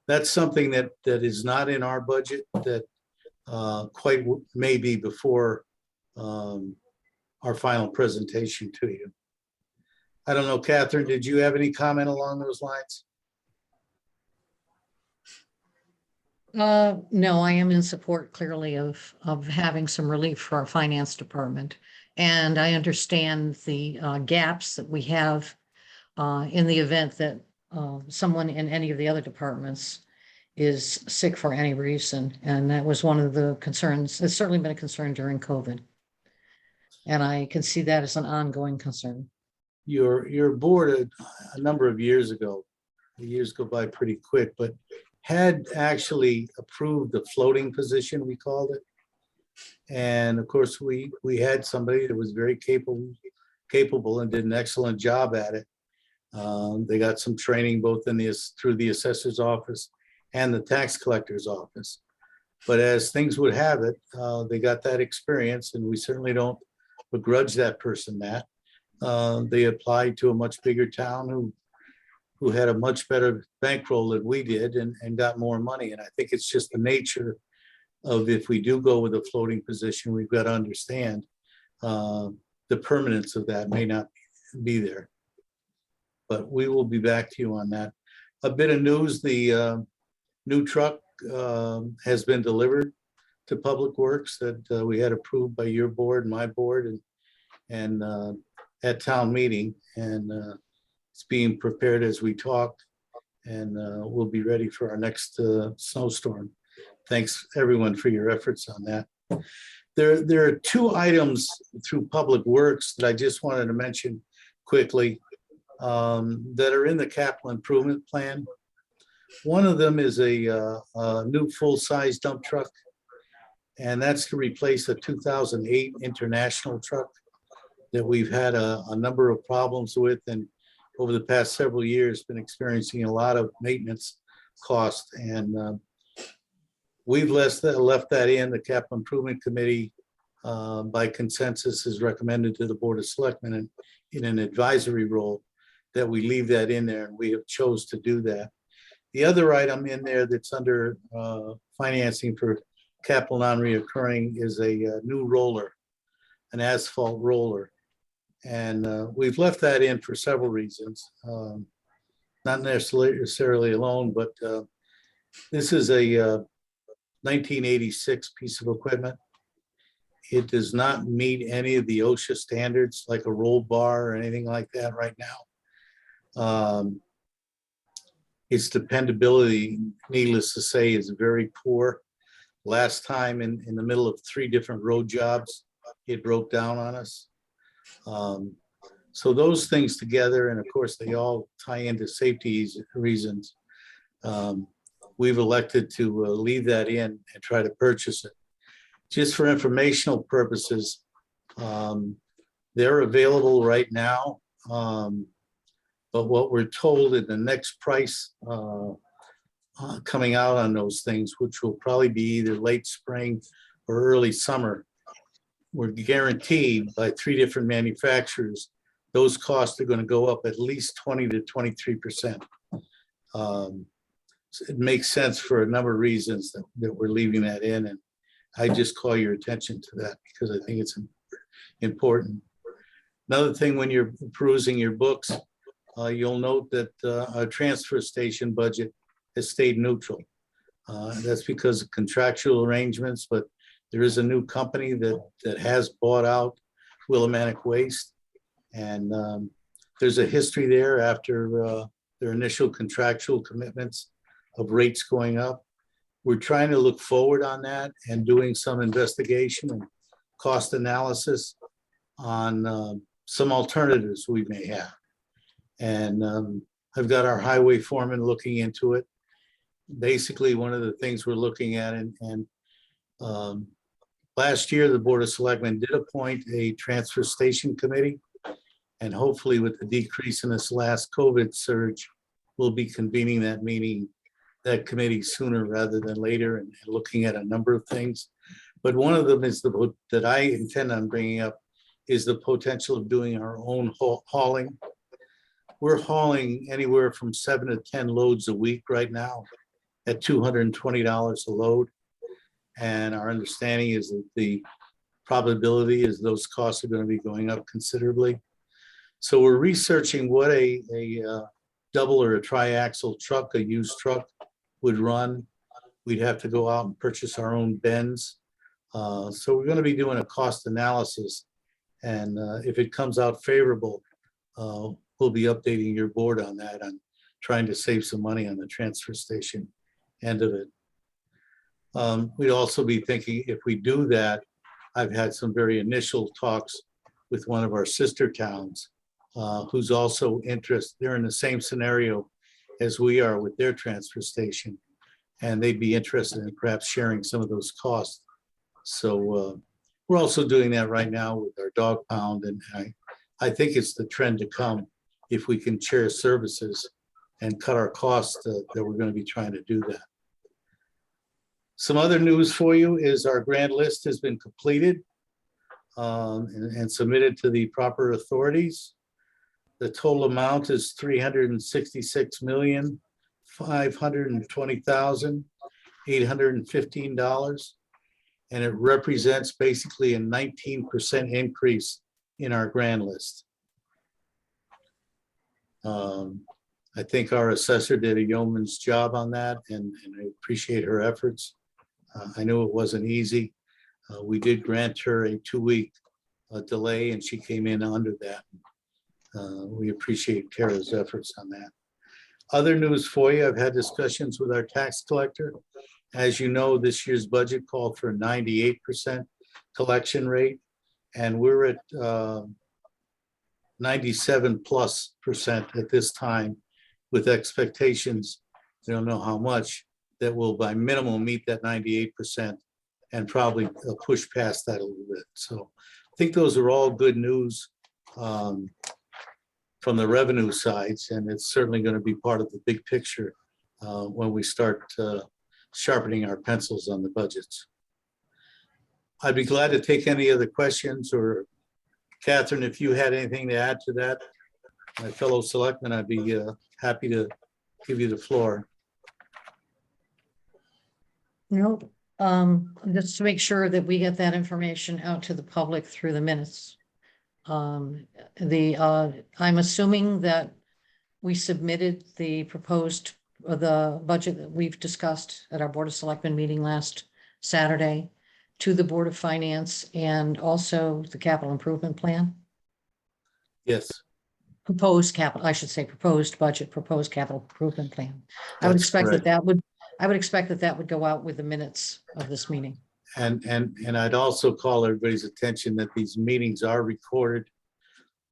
[SPEAKER 10] that's something that is not in our budget that quite may be before our final presentation to you. I don't know, Catherine, did you have any comment along those lines?
[SPEAKER 9] No, I am in support clearly of having some relief for our finance department. And I understand the gaps that we have in the event that someone in any of the other departments is sick for any reason. And that was one of the concerns. It's certainly been a concern during COVID. And I can see that as an ongoing concern.
[SPEAKER 10] Your board a number of years ago, the years go by pretty quick, but had actually approved the floating position, we called it. And of course, we had somebody that was very capable and did an excellent job at it. They got some training both through the assessor's office and the tax collector's office. But as things would have it, they got that experience, and we certainly don't begrudge that person that. They applied to a much bigger town who had a much better bankroll than we did and got more money. And I think it's just the nature of if we do go with a floating position, we've got to understand the permanence of that may not be there. But we will be back to you on that. A bit of news, the new truck has been delivered to Public Works that we had approved by your board, my board, and at town meeting. And it's being prepared as we talk, and we'll be ready for our next snowstorm. Thanks everyone for your efforts on that. There are two items through Public Works that I just wanted to mention quickly that are in the capital improvement plan. One of them is a new full-size dump truck, and that's to replace a 2008 International truck that we've had a number of problems with, and over the past several years been experiencing a lot of maintenance costs. And we've left that in. The Capital Improvement Committee by consensus is recommended to the Board of Selectmen and in an advisory role that we leave that in there, and we have chose to do that. The other item in there that's under financing for capital non-reoccurring is a new roller, an asphalt roller. And we've left that in for several reasons, not necessarily alone, but this is a 1986 piece of equipment. It does not meet any of the OSHA standards like a roll bar or anything like that right now. Its dependability, needless to say, is very poor. Last time in the middle of 3 different road jobs, it broke down on us. So those things together, and of course they all tie into safety reasons, we've elected to leave that in and try to purchase it. Just for informational purposes, they're available right now. But what we're told in the next price coming out on those things, which will probably be either late spring or early summer, we're guaranteed by 3 different manufacturers, those costs are going to go up at least 20 to 23%. It makes sense for a number of reasons that we're leaving that in. And I just call your attention to that because I think it's important. Another thing, when you're perusing your books, you'll note that our transfer station budget has stayed neutral. That's because of contractual arrangements, but there is a new company that has bought out Willimantic Waste. And there's a history there after their initial contractual commitments of rates going up. We're trying to look forward on that and doing some investigation and cost analysis on some alternatives we may have. And I've got our highway foreman looking into it. Basically, one of the things we're looking at, and last year, the Board of Selectmen did appoint a transfer station committee. And hopefully with the decrease in this last COVID surge, we'll be convening that committee sooner rather than later and looking at a number of things. But one of them is that I intend on bringing up is the potential of doing our own hauling. We're hauling anywhere from 7 to 10 loads a week right now at $220 a load. And our understanding is that the probability is those costs are going to be going up considerably. So we're researching what a double or a triaxle truck, a used truck, would run. We'd have to go out and purchase our own bends. So we're going to be doing a cost analysis. And if it comes out favorable, we'll be updating your board on that, on trying to save some money on the transfer station end of it. We'd also be thinking, if we do that, I've had some very initial talks with one of our sister towns who's also interested. They're in the same scenario as we are with their transfer station, and they'd be interested in perhaps sharing some of those costs. So we're also doing that right now with our dog pound, and I think it's the trend to come if we can share services and cut our costs that we're going to be trying to do that. Some other news for you is our grant list has been completed and submitted to the proper authorities. The total amount is $366,520,815. And it represents basically a 19% increase in our grand list. I think our assessor did a yeoman's job on that, and I appreciate her efforts. I knew it wasn't easy. We did grant her a 2-week delay, and she came in under that. We appreciate Kara's efforts on that. Other news for you, I've had discussions with our tax collector. As you know, this year's budget called for a 98% collection rate, and we're at 97+% at this time, with expectations, I don't know how much, that will by minimum meet that 98% and probably push past that a little bit. So I think those are all good news from the revenue sides, and it's certainly going to be part of the big picture when we start sharpening our pencils on the budgets. I'd be glad to take any other questions, or Catherine, if you had anything to add to that, my fellow selectmen, I'd be happy to give you the floor.
[SPEAKER 9] No, just to make sure that we get that information out to the public through the minutes. I'm assuming that we submitted the proposed, the budget that we've discussed at our Board of Selectmen meeting last Saturday to the Board of Finance and also the capital improvement plan.
[SPEAKER 10] Yes.
[SPEAKER 9] Proposed capital, I should say proposed budget, proposed capital improvement plan. I would
[SPEAKER 10] That's
[SPEAKER 9] expect
[SPEAKER 10] correct.
[SPEAKER 9] I would expect that would go out with the minutes of this meeting.
[SPEAKER 10] And I'd also call everybody's attention that these meetings are recorded,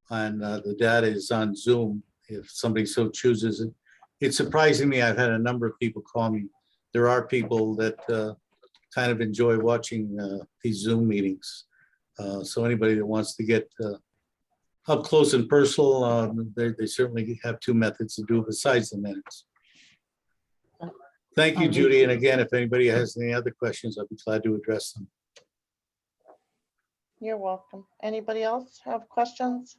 [SPEAKER 10] and the data is on Zoom if somebody so chooses it. It's surprising me, I've had a number of people call me. There are people that kind of enjoy watching these Zoom meetings. So anybody that wants to get up close and personal, they certainly have 2 methods to do it besides the minutes. Thank you, Judy. And again, if anybody has any other questions, I'd be glad to address them.
[SPEAKER 2] You're welcome. Anybody else have questions?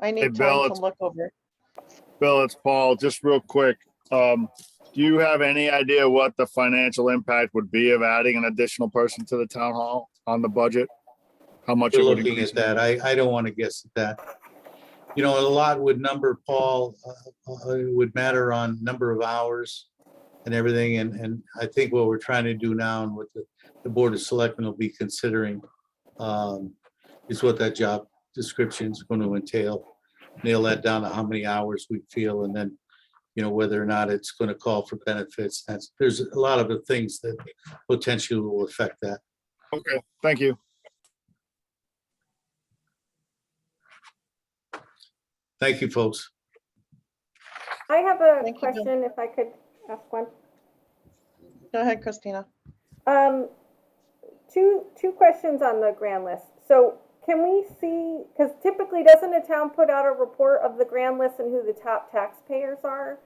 [SPEAKER 2] I
[SPEAKER 6] Hey,
[SPEAKER 2] need
[SPEAKER 6] Bill,
[SPEAKER 2] time to
[SPEAKER 6] it's-
[SPEAKER 2] look over.
[SPEAKER 6] Bill, it's Paul. Just real quick. Do you have any idea what the financial impact would be of adding an additional person to the town hall on the budget? How much
[SPEAKER 10] We're
[SPEAKER 6] it would
[SPEAKER 10] looking
[SPEAKER 6] increase?
[SPEAKER 10] at that. I don't want to guess at that. You know, a lot would number, Paul, it would matter on number of hours and everything. And I think what we're trying to do now and what the Board of Selectmen will be considering is what that job description is going to entail. Nail that down to how many hours we feel, and then, you know, whether or not it's going to call for benefits. There's a lot of the things that potentially will affect that.
[SPEAKER 6] Okay, thank you.
[SPEAKER 10] Thank you, folks.
[SPEAKER 4] I have a
[SPEAKER 2] Thank you, Bill.
[SPEAKER 4] question, if I could ask one.
[SPEAKER 2] Go ahead, Christina.
[SPEAKER 4] Two questions on the grand list. So can we see, because typically doesn't a town put out a report of the grand list and who the top taxpayers are?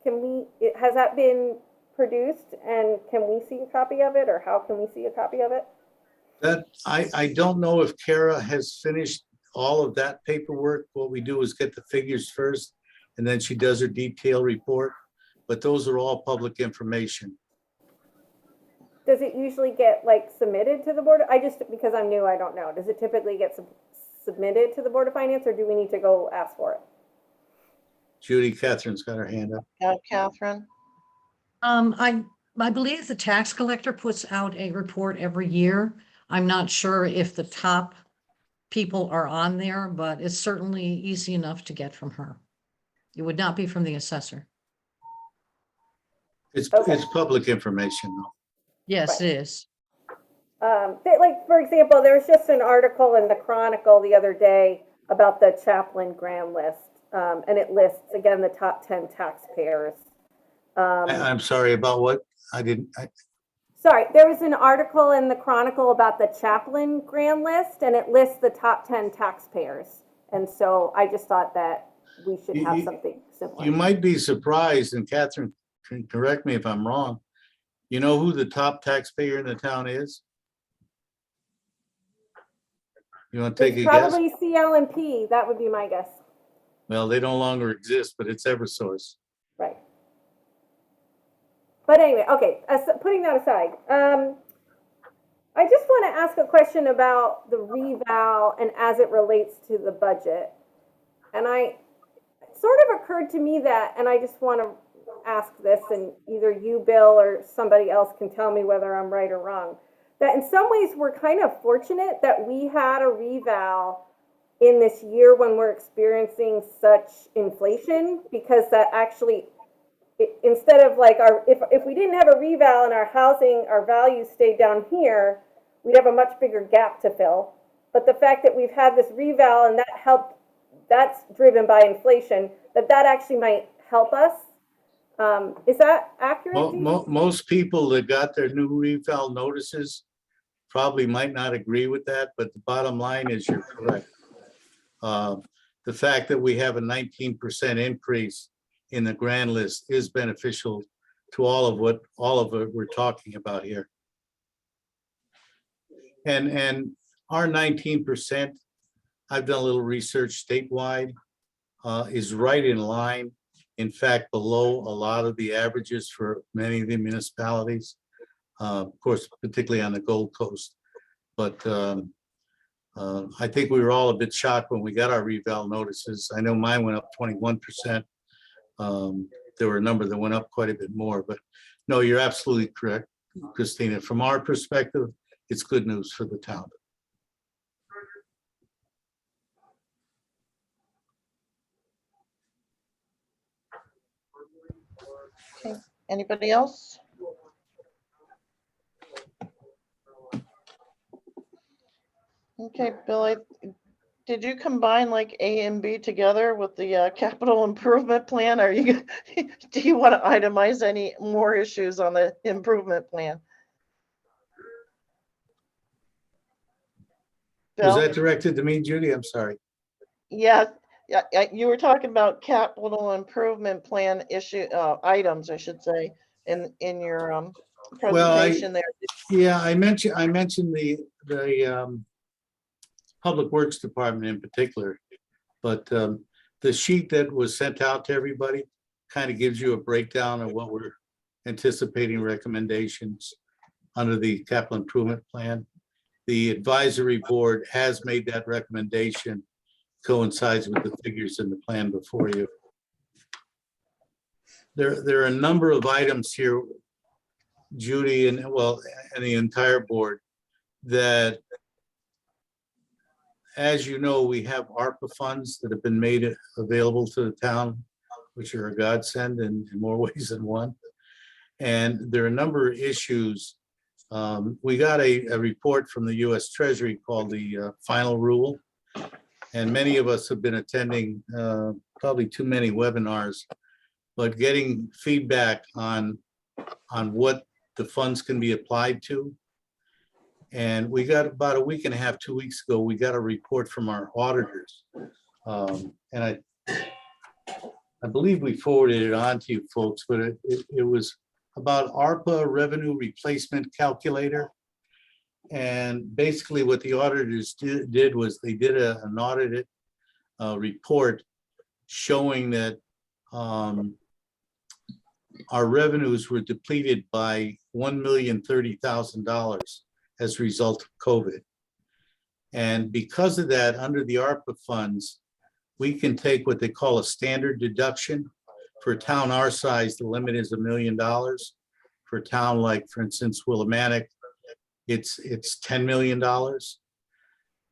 [SPEAKER 4] Has that been produced, and can we see a copy of it, or how can we see a copy of it?
[SPEAKER 10] That, I don't know if Kara has finished all of that paperwork. What we do is get the figures first, and then she does her detailed report, but those are all public information.
[SPEAKER 4] Does it usually get like submitted to the board? Because I'm new, I don't know. Does it typically get submitted to the Board of Finance, or do we need to go ask for it?
[SPEAKER 10] Judy, Catherine's got her hand up.
[SPEAKER 2] Catherine.
[SPEAKER 9] I believe the tax collector puts out a report every year. I'm not sure if the top people are on there, but it's certainly easy enough to get from her. It would not be from the assessor.
[SPEAKER 10] It's public information, though.
[SPEAKER 9] Yes, it is.
[SPEAKER 4] Like, for example, there was just an article in the Chronicle the other day about the Chaplain Grand List, and it lists, again, the top 10 taxpayers.
[SPEAKER 10] I'm sorry, about what?
[SPEAKER 4] Sorry, there was an article in the Chronicle about the Chaplain Grand List, and it lists the top 10 taxpayers. And so I just thought that we should have something similar.
[SPEAKER 10] You might be surprised, and Catherine can correct me if I'm wrong. You know who the top taxpayer in the town is? You want to take a guess?
[SPEAKER 4] Probably CL&P, that would be my guess.
[SPEAKER 10] Well, they no longer exist, but it's Eversource.
[SPEAKER 4] Right. But anyway, okay, putting that aside, I just want to ask a question about the reval and as it relates to the budget. And it sort of occurred to me that, and I just want to ask this, and either you, Bill, or somebody else can tell me whether I'm right or wrong, that in some ways we're kind of fortunate that we had a reval in this year when we're experiencing such inflation, because that actually, instead of like if we didn't have a reval and our values stayed down here, we'd have a much bigger gap to fill. But the fact that we've had this reval and that's driven by inflation, that actually might help us. Is that accurate?
[SPEAKER 10] Most people that got their new reval notices probably might not agree with that, but the bottom line is you're correct. The fact that we have a 19% increase in the grand list is beneficial to all of it we're talking about here. And our 19%, I've done a little research statewide, is right in line. In fact, below a lot of the averages for many of the municipalities, of course, particularly on the Gold Coast. But I think we were all a bit shocked when we got our reval notices. I know mine went up 21%. There were a number that went up quite a bit more, but no, you're absolutely correct, Christina. From our perspective, it's good news for the town.
[SPEAKER 2] Okay, anybody else? Okay, Bill, did you combine like A and B together with the capital improvement plan? Are you, do you want to itemize any more issues on the improvement plan?
[SPEAKER 10] Was
[SPEAKER 2] Bill?
[SPEAKER 10] that directed to me, Judy? I'm sorry.
[SPEAKER 2] Yeah, you were talking about capital improvement plan items, I should say, in your presentation there.
[SPEAKER 10] Yeah, I mentioned the Public Works Department in particular, but the sheet that was sent out to everybody kind of gives you a breakdown of what we're anticipating recommendations under the capital improvement plan. The advisory board has made that recommendation, coincides with the figures in the plan before you. There are a number of items here, Judy, and the entire board, that, as you know, we have ARPA funds that have been made available to the town, which are a godsend in more ways than one. And there are a number of issues. We got a report from the US Treasury called the Final Rule. And many of us have been attending probably too many webinars, but getting feedback on what the funds can be applied to. And we got about a week and a half, 2 weeks ago, we got a report from our auditors. And I believe we forwarded it on to you folks, but it was about ARPA revenue replacement calculator. And basically what the auditors did was they did an audited report showing that our revenues were depleted by $1,030,000 as a result of COVID. And because of that, under the ARPA funds, we can take what they call a standard deduction. For a town our size, the limit is $1 million. For a town like, for instance, Willimantic, it's $10 million.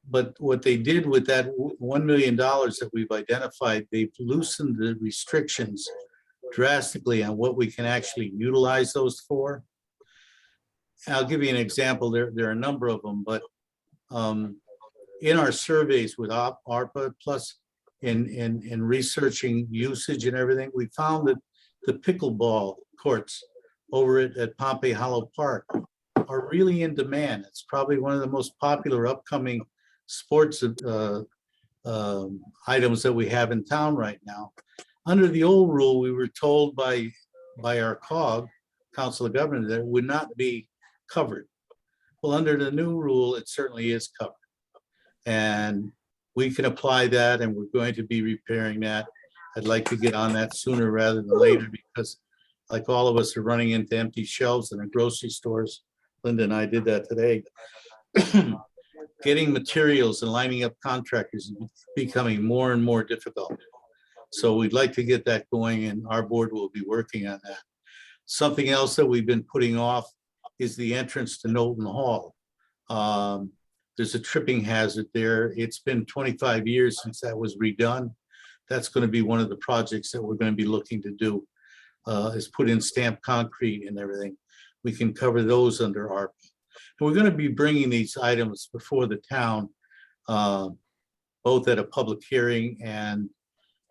[SPEAKER 10] But what they did with that $1 million that we've identified, they've loosened the restrictions drastically on what we can actually utilize those for. I'll give you an example. There are a number of them, but in our surveys with ARPA, plus in researching usage and everything, we found that the pickleball courts over at Pompey Hollow Park are really in demand. It's probably one of the most popular upcoming sports items that we have in town right now. Under the old rule, we were told by our COG, Council of Government, that it would not be covered. Well, under the new rule, it certainly is covered. And we can apply that, and we're going to be repairing that. I'd like to get on that sooner rather than later, because like all of us are running into empty shelves in the grocery stores. Linda and I did that today. Getting materials and lining up contractors is becoming more and more difficult. So we'd like to get that going, and our board will be working on that. Something else that we've been putting off is the entrance to Knowlton Hall. There's a tripping hazard there. It's been 25 years since that was redone. That's going to be one of the projects that we're going to be looking to do, is put in stamped concrete and everything. We can cover those under ARPA. And we're going to be bringing these items before the town, both at a public hearing, and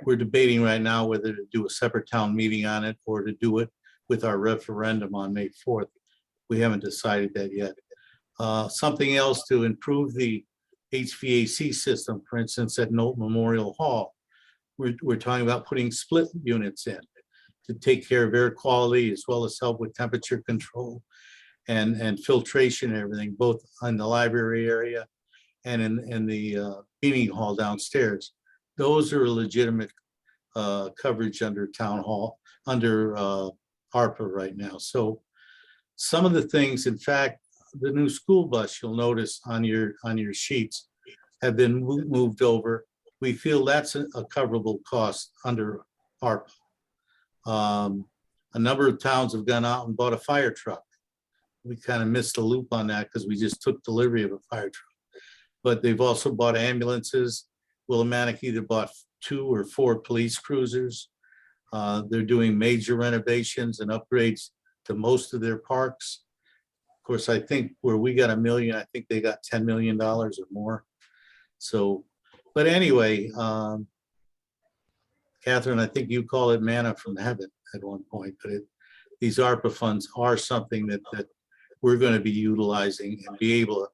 [SPEAKER 10] we're debating right now whether to do a separate town meeting on it or to do it with our referendum on May 4th. We haven't decided that yet. Something else to improve the HVAC system, for instance, at Knowlton Memorial Hall. We're talking about putting split units in to take care of air quality as well as help with temperature control and filtration and everything, both in the library area and in the meeting hall downstairs. Those are legitimate coverage under town hall, under ARPA right now. So some of the things, in fact, the new school bus, you'll notice on your sheets, have been moved over. We feel that's a coverable cost under ARPA. A number of towns have gone out and bought a fire truck. We kind of missed the loop on that because we just took delivery of a fire truck. But they've also bought ambulances. Willimantic either bought 2 or 4 police cruisers. They're doing major renovations and upgrades to most of their parks. Of course, I think where we got $1 million, I think they got $10 million or more. So, but anyway, Catherine, I think you call it manna from heaven at one point, but these ARPA funds are something that we're going to be utilizing and be able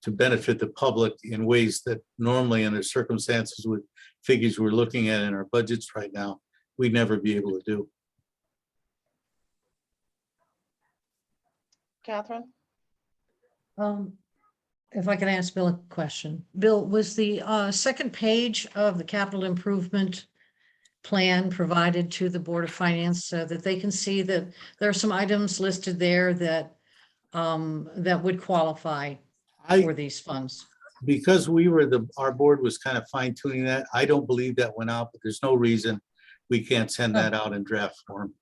[SPEAKER 10] to benefit the public in ways that normally under circumstances with figures we're looking at in our budgets right now, we'd never be able to do.
[SPEAKER 2] Catherine?
[SPEAKER 9] If I can ask Bill a question. Bill, was the second page of the capital improvement plan provided to the Board of Finance so that they can see that there are some items listed there that that would qualify for these funds?
[SPEAKER 10] Because our board was kind of fine tuning that, I don't believe that went out, but there's no reason we can't send that out in draft form.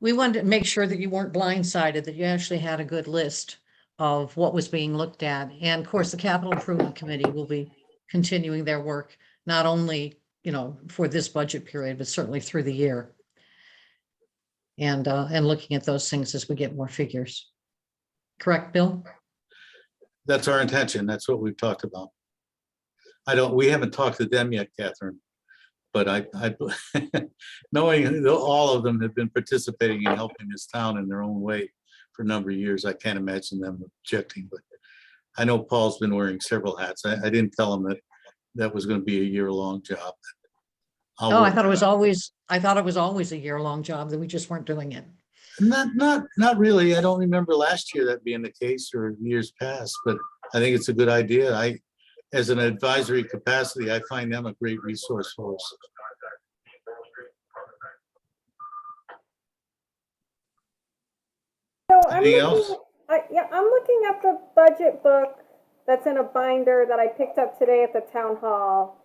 [SPEAKER 9] We wanted to make sure that you weren't blindsided, that you actually had a good list of what was being looked at. And of course, the Capital Improvement Committee will be continuing their work, not only, you know, for this budget period, but certainly through the year. And looking at those things as we get more figures. Correct, Bill?
[SPEAKER 10] That's our intention. That's what we've talked about. We haven't talked to them yet, Catherine, but I knowing all of them have been participating in helping this town in their own way for a number of years, I can't imagine them objecting, but I know Paul's been wearing several hats. I didn't tell him that was going to be a year-long job.
[SPEAKER 9] I thought it was always a year-long job, that we just weren't doing it.
[SPEAKER 10] Not really. I don't remember last year that being the case or years past, but I think it's a good idea. As an advisory capacity, I find them a great resource for us.
[SPEAKER 4] So
[SPEAKER 10] Anything else?
[SPEAKER 4] I'm looking at the budget book that's in a binder that I picked up today at the town hall.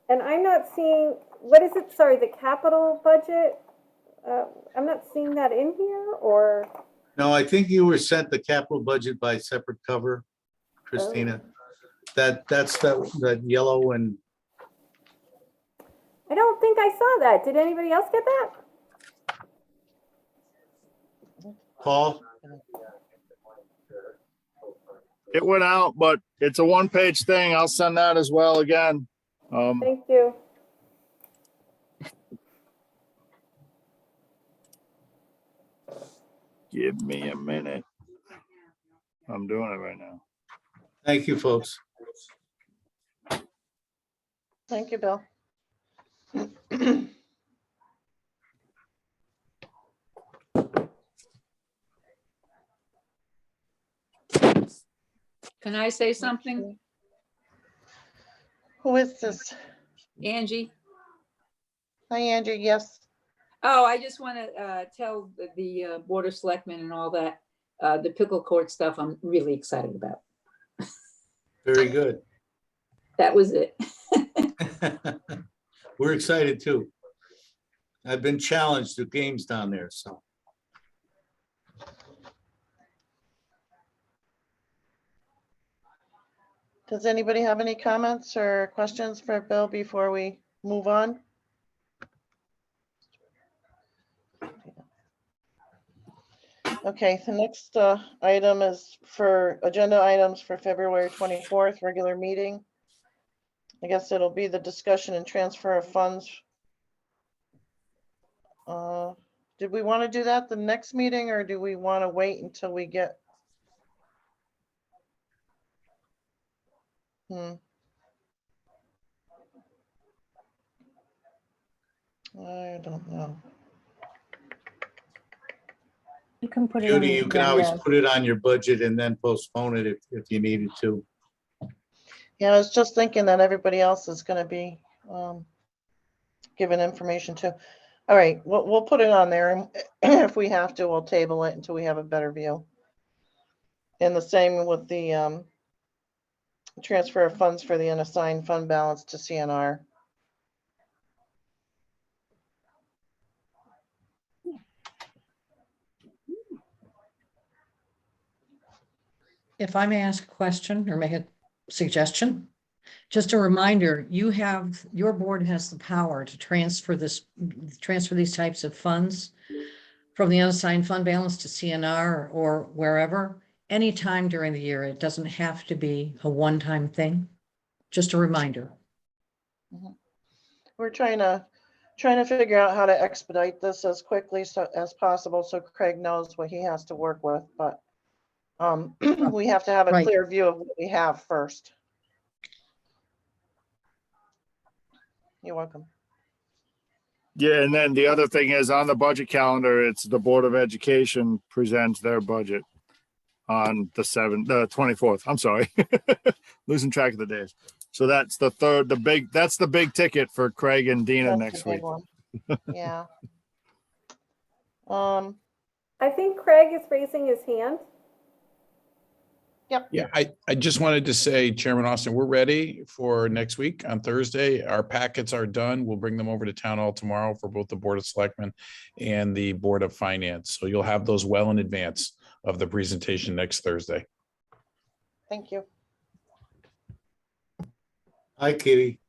[SPEAKER 4] And I'm not seeing, what is it? Sorry, the capital budget? I'm not seeing that in here, or?
[SPEAKER 10] No, I think you were sent the capital budget by separate cover, Christina. That's that yellow and.
[SPEAKER 4] I don't think I saw that. Did anybody else get that?
[SPEAKER 10] Paul?
[SPEAKER 6] It went out, but it's a one-page thing. I'll send that as well again.
[SPEAKER 4] Thank you.
[SPEAKER 6] Give me a minute. I'm doing it right now.
[SPEAKER 10] Thank you, folks.
[SPEAKER 2] Thank you, Bill.
[SPEAKER 11] Can I say something?
[SPEAKER 2] Who is this?
[SPEAKER 11] Angie?
[SPEAKER 2] Hi, Angie. Yes.
[SPEAKER 11] Oh, I just want to tell the Board of Selectmen and all that, The pickle court stuff, I'm really excited about.
[SPEAKER 10] Very good.
[SPEAKER 11] That was it.
[SPEAKER 10] We're excited too. I've been challenged to games down there, so.
[SPEAKER 2] Does anybody have any comments or questions for Bill before we move on? Okay, the next item is for agenda items for February 24th, regular meeting. I guess it'll be the discussion and transfer of funds. Did we want to do that the next meeting, or do we want to wait until we get? I don't know.
[SPEAKER 3] You can put it on
[SPEAKER 10] Judy,
[SPEAKER 3] the
[SPEAKER 10] you can always
[SPEAKER 3] agenda.
[SPEAKER 10] put it on your budget and then postpone it if you needed to.
[SPEAKER 2] Yeah, I was just thinking that everybody else is going to be given information too. All right, we'll put it on there, and if we have to, we'll table it until we have a better view. And the same with the transfer of funds for the unassigned fund balance to CNR.
[SPEAKER 9] If I may ask a question or make a suggestion, just a reminder, your board has the power to transfer these types of funds from the unassigned fund balance to CNR or wherever, anytime during the year. It doesn't have to be a one-time thing. Just a reminder.
[SPEAKER 2] We're trying to figure out how to expedite this as quickly as possible, so Craig knows what he has to work with, but we have to have a
[SPEAKER 9] Right.
[SPEAKER 2] clear view of what we have first. You're welcome.
[SPEAKER 6] Yeah, and then the other thing is on the budget calendar, it's the Board of Education presents their budget on the 24th. I'm sorry, losing track of the days. So that's that's the big ticket for Craig and Dina
[SPEAKER 2] That's
[SPEAKER 6] next
[SPEAKER 2] the big
[SPEAKER 6] week.
[SPEAKER 2] one. Yeah.
[SPEAKER 4] I think Craig is raising his hand.
[SPEAKER 12] Yeah, I just wanted to say, Chairman Austin, we're ready for next week on Thursday. Our packets are done. We'll bring them over to Town Hall tomorrow for both the Board of Selectmen and the Board of Finance. So you'll have those well in advance of the presentation next Thursday.
[SPEAKER 2] Thank you.
[SPEAKER 10] Hi, Kitty.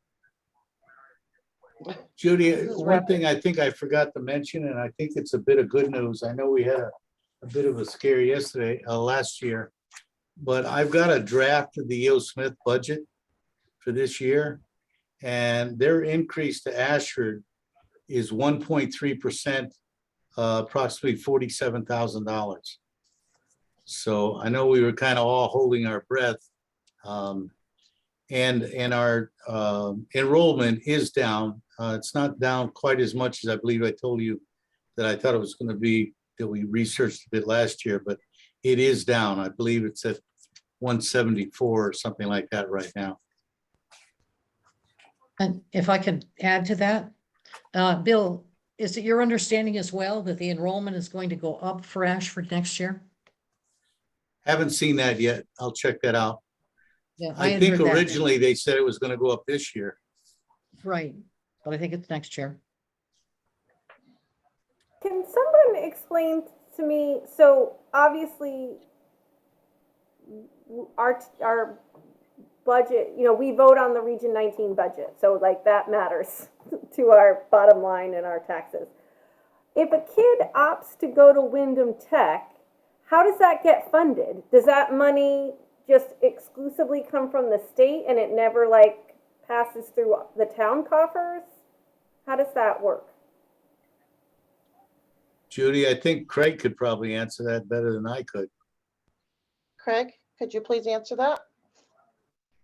[SPEAKER 10] Judy, one thing I think I forgot to mention, and I think it's a bit of good news. I know we had a bit of a scare yesterday, last year, but I've got a draft of the E.O. Smith budget for this year, and their increase to Ashford is 1.3%, approximately $47,000. So I know we were kind of all holding our breath. And our enrollment is down. It's not down quite as much as I believe I told you that I thought it was going to be, that we researched a bit last year, but it is down. I believe it's at 174 or something like that right now.
[SPEAKER 9] And if I could add to that, Bill, is it your understanding as well that the enrollment is going to go up for Ashford next year?
[SPEAKER 10] Haven't seen that yet. I'll check that out.
[SPEAKER 9] Yeah,
[SPEAKER 10] I
[SPEAKER 9] had
[SPEAKER 10] think
[SPEAKER 9] heard that.
[SPEAKER 10] originally they said it was going to go up this year.
[SPEAKER 9] Right, but I think it's next year.
[SPEAKER 4] Can someone explain to me, so obviously our budget, we vote on the Region 19 budget, so like that matters to our bottom line and our taxes. If a kid opts to go to Wyndham Tech, how does that get funded? Does that money just exclusively come from the state and it never passes through the town coffers? How does that work?
[SPEAKER 10] Judy, I think Craig could probably answer that better than I could.
[SPEAKER 2] Craig, could you please answer that?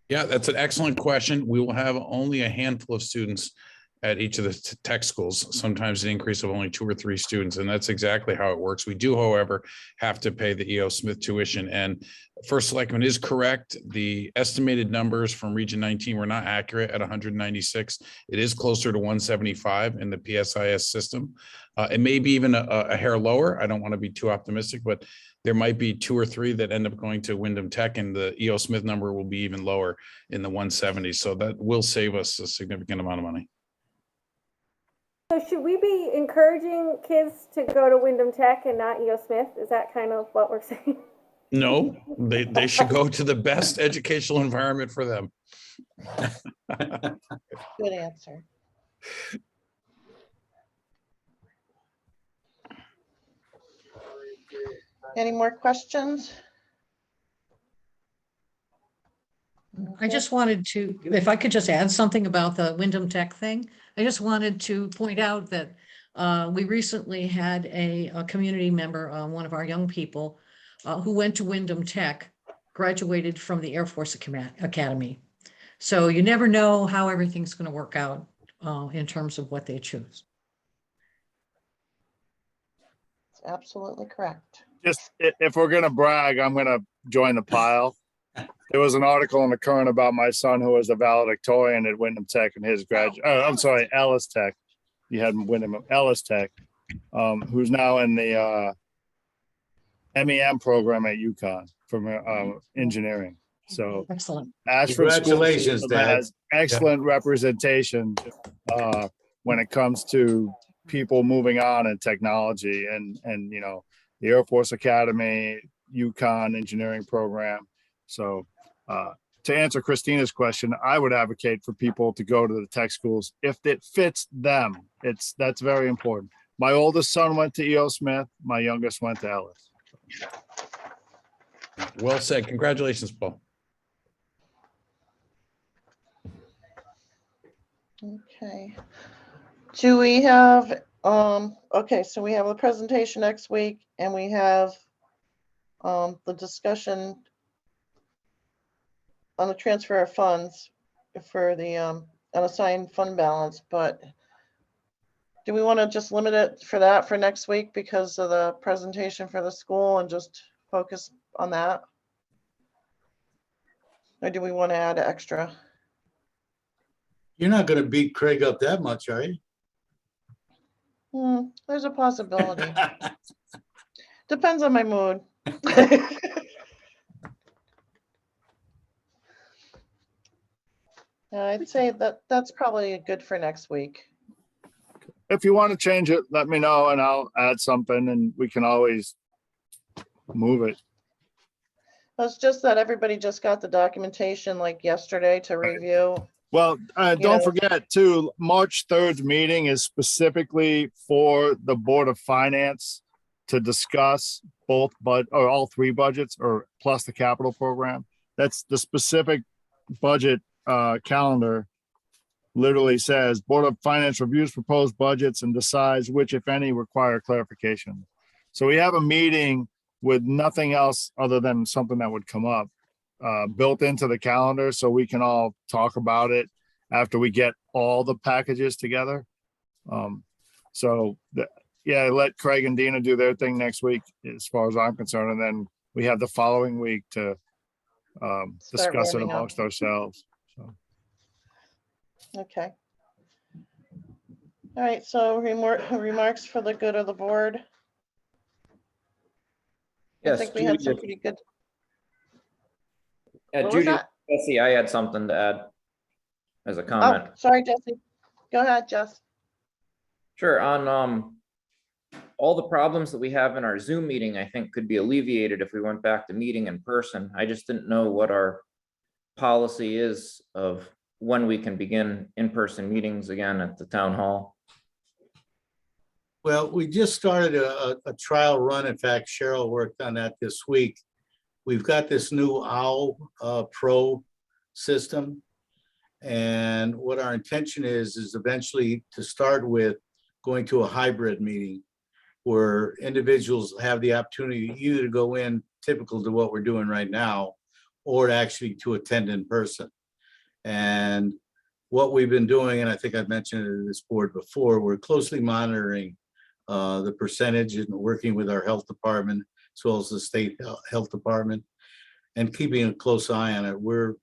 [SPEAKER 12] Yeah, that's an excellent question. We will have only a handful of students at each of the tech schools, sometimes an increase of only 2 or 3 students. And that's exactly how it works. We do, however, have to pay the E.O. Smith tuition. And First Selectman is correct. The estimated numbers from Region 19 were not accurate at 196. It is closer to 175 in the PSIS system. It may be even a hair lower. I don't want to be too optimistic, but there might be 2 or 3 that end up going to Wyndham Tech, and the E.O. Smith number will be even lower in the 170s. So that will save us a significant amount of money.
[SPEAKER 4] So should we be encouraging kids to go to Wyndham Tech and not E.O. Smith? Is that kind of what we're saying?
[SPEAKER 12] No, they should go to the best educational environment for them.
[SPEAKER 2] Good answer. Any more questions?
[SPEAKER 9] I just wanted to, if I could just add something about the Wyndham Tech thing. I just wanted to point out that we recently had a community member, one of our young people, who went to Wyndham Tech, graduated from the Air Force Academy. So you never know how everything's going to work out in terms of what they choose.
[SPEAKER 2] That's absolutely correct.
[SPEAKER 6] Just if we're gonna brag, I'm gonna join the pile. There was an article in the Current about my son who was a valedictorian at Wyndham Tech and his I'm sorry, Ellis Tech. You had Wyndham Ellis Tech, who's now in the MEM program at UConn from engineering. So
[SPEAKER 9] excellent.
[SPEAKER 6] Ashford
[SPEAKER 10] Congratulations,
[SPEAKER 6] School
[SPEAKER 10] Dad.
[SPEAKER 6] has excellent representation when it comes to people moving on in technology and you know, the Air Force Academy, UConn engineering program. So to answer Christina's question, I would advocate for people to go to the tech schools if it fits them. That's very important. My oldest son went to E.O. Smith. My youngest went to Ellis.
[SPEAKER 12] Well said. Congratulations, Paul.
[SPEAKER 2] Okay. Do we have, okay, so we have a presentation next week and we have the discussion on the transfer of funds for the unassigned fund balance, but do we want to just limit it for that for next week because of the presentation for the school and just focus on that? Or do we want to add extra?
[SPEAKER 10] You're not going to beat Craig up that much, are you?
[SPEAKER 2] There's a possibility. Depends on my mood. I'd say that's probably good for next week.
[SPEAKER 6] If you want to change it, let me know and I'll add something and we can always move it.
[SPEAKER 2] It's just that everybody just got the documentation like yesterday to review.
[SPEAKER 6] Well, don't forget too, March 3rd meeting is specifically for the Board of Finance to discuss both or all 3 budgets or plus the capital program. That's the specific budget calendar. Literally says Board of Finance reviews proposed budgets and decides which, if any, require clarification. So we have a meeting with nothing else other than something that would come up built into the calendar, so we can all talk about it after we get all the packages together. Let Craig and Dina do their thing next week, as far as I'm concerned, and then we have the following week to discuss it amongst ourselves. So.
[SPEAKER 2] Okay. All right, so remarks for the good of the board. I
[SPEAKER 7] Yes,
[SPEAKER 2] think we had some
[SPEAKER 7] Judy,
[SPEAKER 2] pretty good.
[SPEAKER 7] yeah,
[SPEAKER 2] What was
[SPEAKER 7] Judy,
[SPEAKER 2] that?
[SPEAKER 7] Jesse, I had something to add as a comment.
[SPEAKER 2] Oh, sorry, Jesse. Go ahead, Jess.
[SPEAKER 7] Sure, on all the problems that we have in our Zoom meeting, I think could be alleviated if we went back to meeting in person. I just didn't know what our policy is of when we can begin in-person meetings again at the town hall.
[SPEAKER 10] Well, we just started a trial run. In fact, Cheryl worked on that this week. We've got this new OWL Pro system. And what our intention is eventually to start with going to a hybrid meeting where individuals have the opportunity either to go in, typical to what we're doing right now, or actually to attend in person. And what we've been doing, and I think I've mentioned it to this board before, we're closely monitoring the percentage and working with our health department as well as the state health department and keeping a close eye on it. We're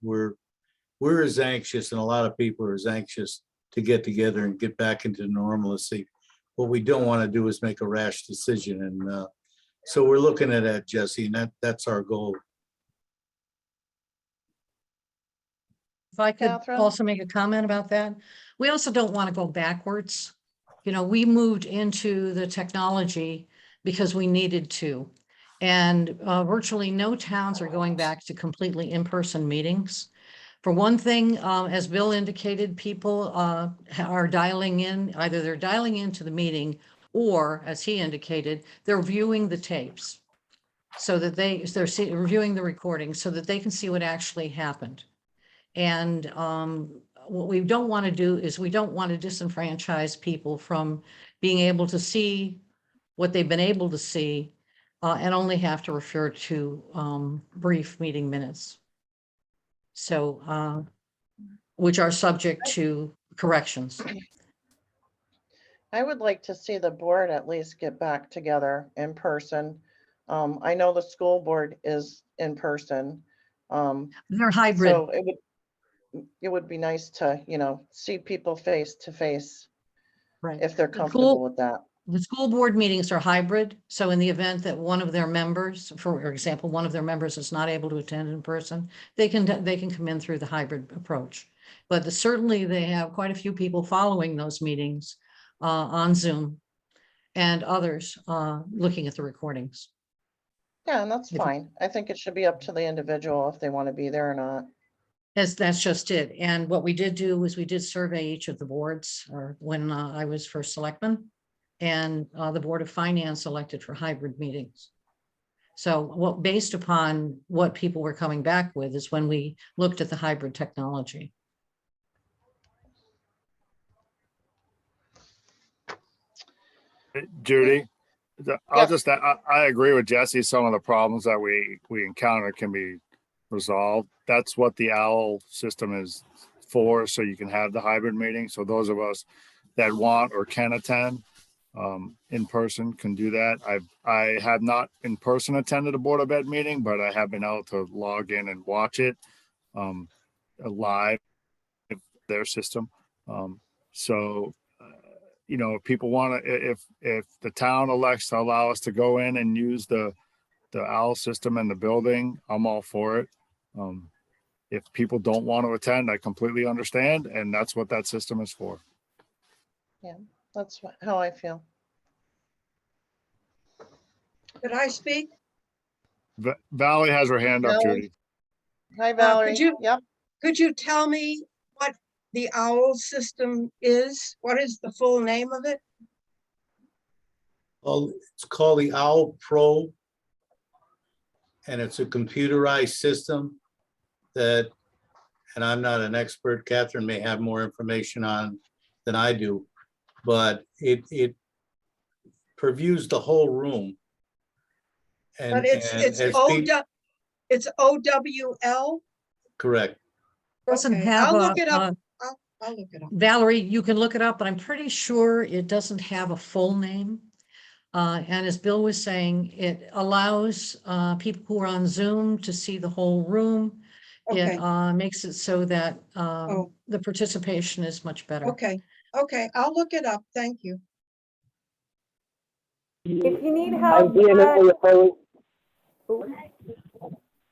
[SPEAKER 10] as anxious, and a lot of people are as anxious to get together and get back into normalcy. What we don't want to do is make a rash decision. And so we're looking at that, Jesse, and that's our goal.
[SPEAKER 9] If I could
[SPEAKER 2] Catherine?
[SPEAKER 9] also make a comment about that, we also don't want to go backwards. You know, we moved into the technology because we needed to. And virtually no towns are going back to completely in-person meetings. For one thing, as Bill indicated, people are dialing in, either they're dialing into the meeting or, as he indicated, they're viewing the tapes so that they're reviewing the recording so that they can see what actually happened. And what we don't want to do is we don't want to disenfranchise people from being able to see what they've been able to see and only have to refer to brief meeting minutes. So, which are subject to corrections.
[SPEAKER 2] I would like to see the board at least get back together in person. I know the school board is in person.
[SPEAKER 9] They're hybrid.
[SPEAKER 2] So it would be nice to, see people face to face
[SPEAKER 9] Right.
[SPEAKER 2] if they're
[SPEAKER 9] The
[SPEAKER 2] comfortable
[SPEAKER 9] school-
[SPEAKER 2] with that.
[SPEAKER 9] The school board meetings are hybrid. So in the event that one of their members, for example, one of their members is not able to attend in person, they can come in through the hybrid approach. But certainly they have quite a few people following those meetings on Zoom and others looking at the recordings.
[SPEAKER 2] Yeah, and that's
[SPEAKER 9] If-
[SPEAKER 2] fine. I think it should be up to the individual if they want to be there or not.
[SPEAKER 9] That's just it. And what we did do was we did survey each of the boards or when I was first selectman. And the Board of Finance elected for hybrid meetings. So based upon what people were coming back with is when we looked at the hybrid technology.
[SPEAKER 6] Judy, I agree with Jesse. Some of the problems that we encounter can be resolved. That's what the OWL system is for, so you can have the hybrid meeting. So those of us that want or can attend in person can do that. I have not in person attended a Board of Ed meeting, but I have been able to log in and watch it live, their system. If people want to, if the town elects to allow us to go in and use the OWL system in the building, I'm all for it. If people don't want to attend, I completely understand, and that's what that system is for.
[SPEAKER 2] Yeah, that's how I feel.
[SPEAKER 13] Could I speak?
[SPEAKER 6] Valerie has her hand up,
[SPEAKER 2] Valerie?
[SPEAKER 6] Judy.
[SPEAKER 2] Hi, Valerie.
[SPEAKER 13] Yep. Could you tell me what the OWL system is? What is the full name of it?
[SPEAKER 10] Well, it's called the OWL Pro. And it's a computerized system that, and I'm not an expert, Catherine may have more information on than I do, but it purviews the whole room. And,
[SPEAKER 13] But it's OWL?
[SPEAKER 10] Correct.
[SPEAKER 9] Doesn't
[SPEAKER 13] Okay,
[SPEAKER 9] have
[SPEAKER 13] I'll look it up. I'll look it up.
[SPEAKER 9] Valerie, you can look it up, but I'm pretty sure it doesn't have a full name. And as Bill was saying, it allows people who are on Zoom to see the whole room.
[SPEAKER 13] Okay.
[SPEAKER 9] It makes it so that the participation is much better.
[SPEAKER 13] Okay, I'll look it up. Thank you.
[SPEAKER 4] If you need
[SPEAKER 5] I'm
[SPEAKER 4] help,
[SPEAKER 5] vehemently opposed.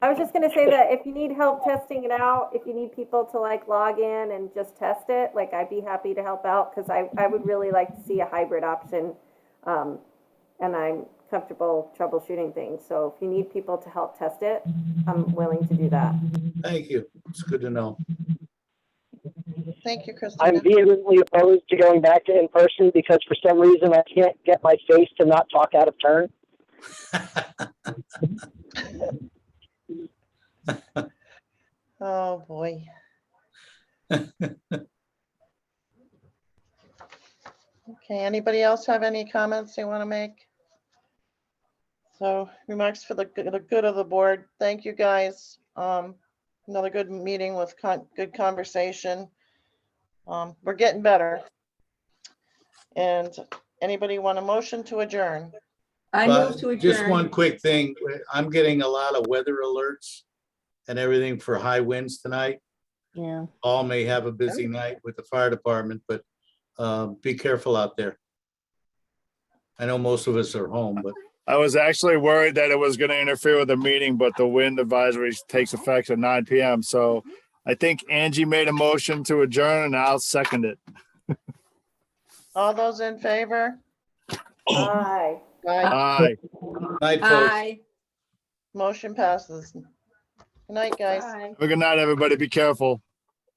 [SPEAKER 4] I was just gonna say that if you need help testing it out, if you need people to like log in and just test it, like I'd be happy to help out because I would really like to see a hybrid option. And I'm comfortable troubleshooting things. So if you need people to help test it, I'm willing to do that.
[SPEAKER 10] Thank you. It's good to know.
[SPEAKER 2] Thank you, Christina.
[SPEAKER 5] I'm vehemently opposed to going back to in person because for some reason I can't get my face to not talk out of turn.
[SPEAKER 2] Oh, boy. Okay, anybody else have any comments they want to make? So remarks for the good of the board. Thank you, guys. Another good meeting with good conversation. We're getting better. And anybody want a motion to adjourn?
[SPEAKER 11] I
[SPEAKER 10] But
[SPEAKER 11] move to
[SPEAKER 10] just one
[SPEAKER 11] adjourn.
[SPEAKER 10] quick thing, I'm getting a lot of weather alerts and everything for high winds tonight.
[SPEAKER 3] Yeah.
[SPEAKER 10] All may have a busy night with the fire department, but be careful out there. I know most of us are home, but
[SPEAKER 6] I was actually worried that it was going to interfere with the meeting, but the wind advisory takes effect at 9 p.m. So I think Angie made a motion to adjourn and I'll second it.
[SPEAKER 2] All those in favor?
[SPEAKER 4] Aye.
[SPEAKER 2] Aye.
[SPEAKER 6] Aye.
[SPEAKER 10] night, folks.
[SPEAKER 11] Aye.
[SPEAKER 2] Motion passes. Good night, guys.
[SPEAKER 11] Aye.
[SPEAKER 6] Have a good night, everybody. Be careful.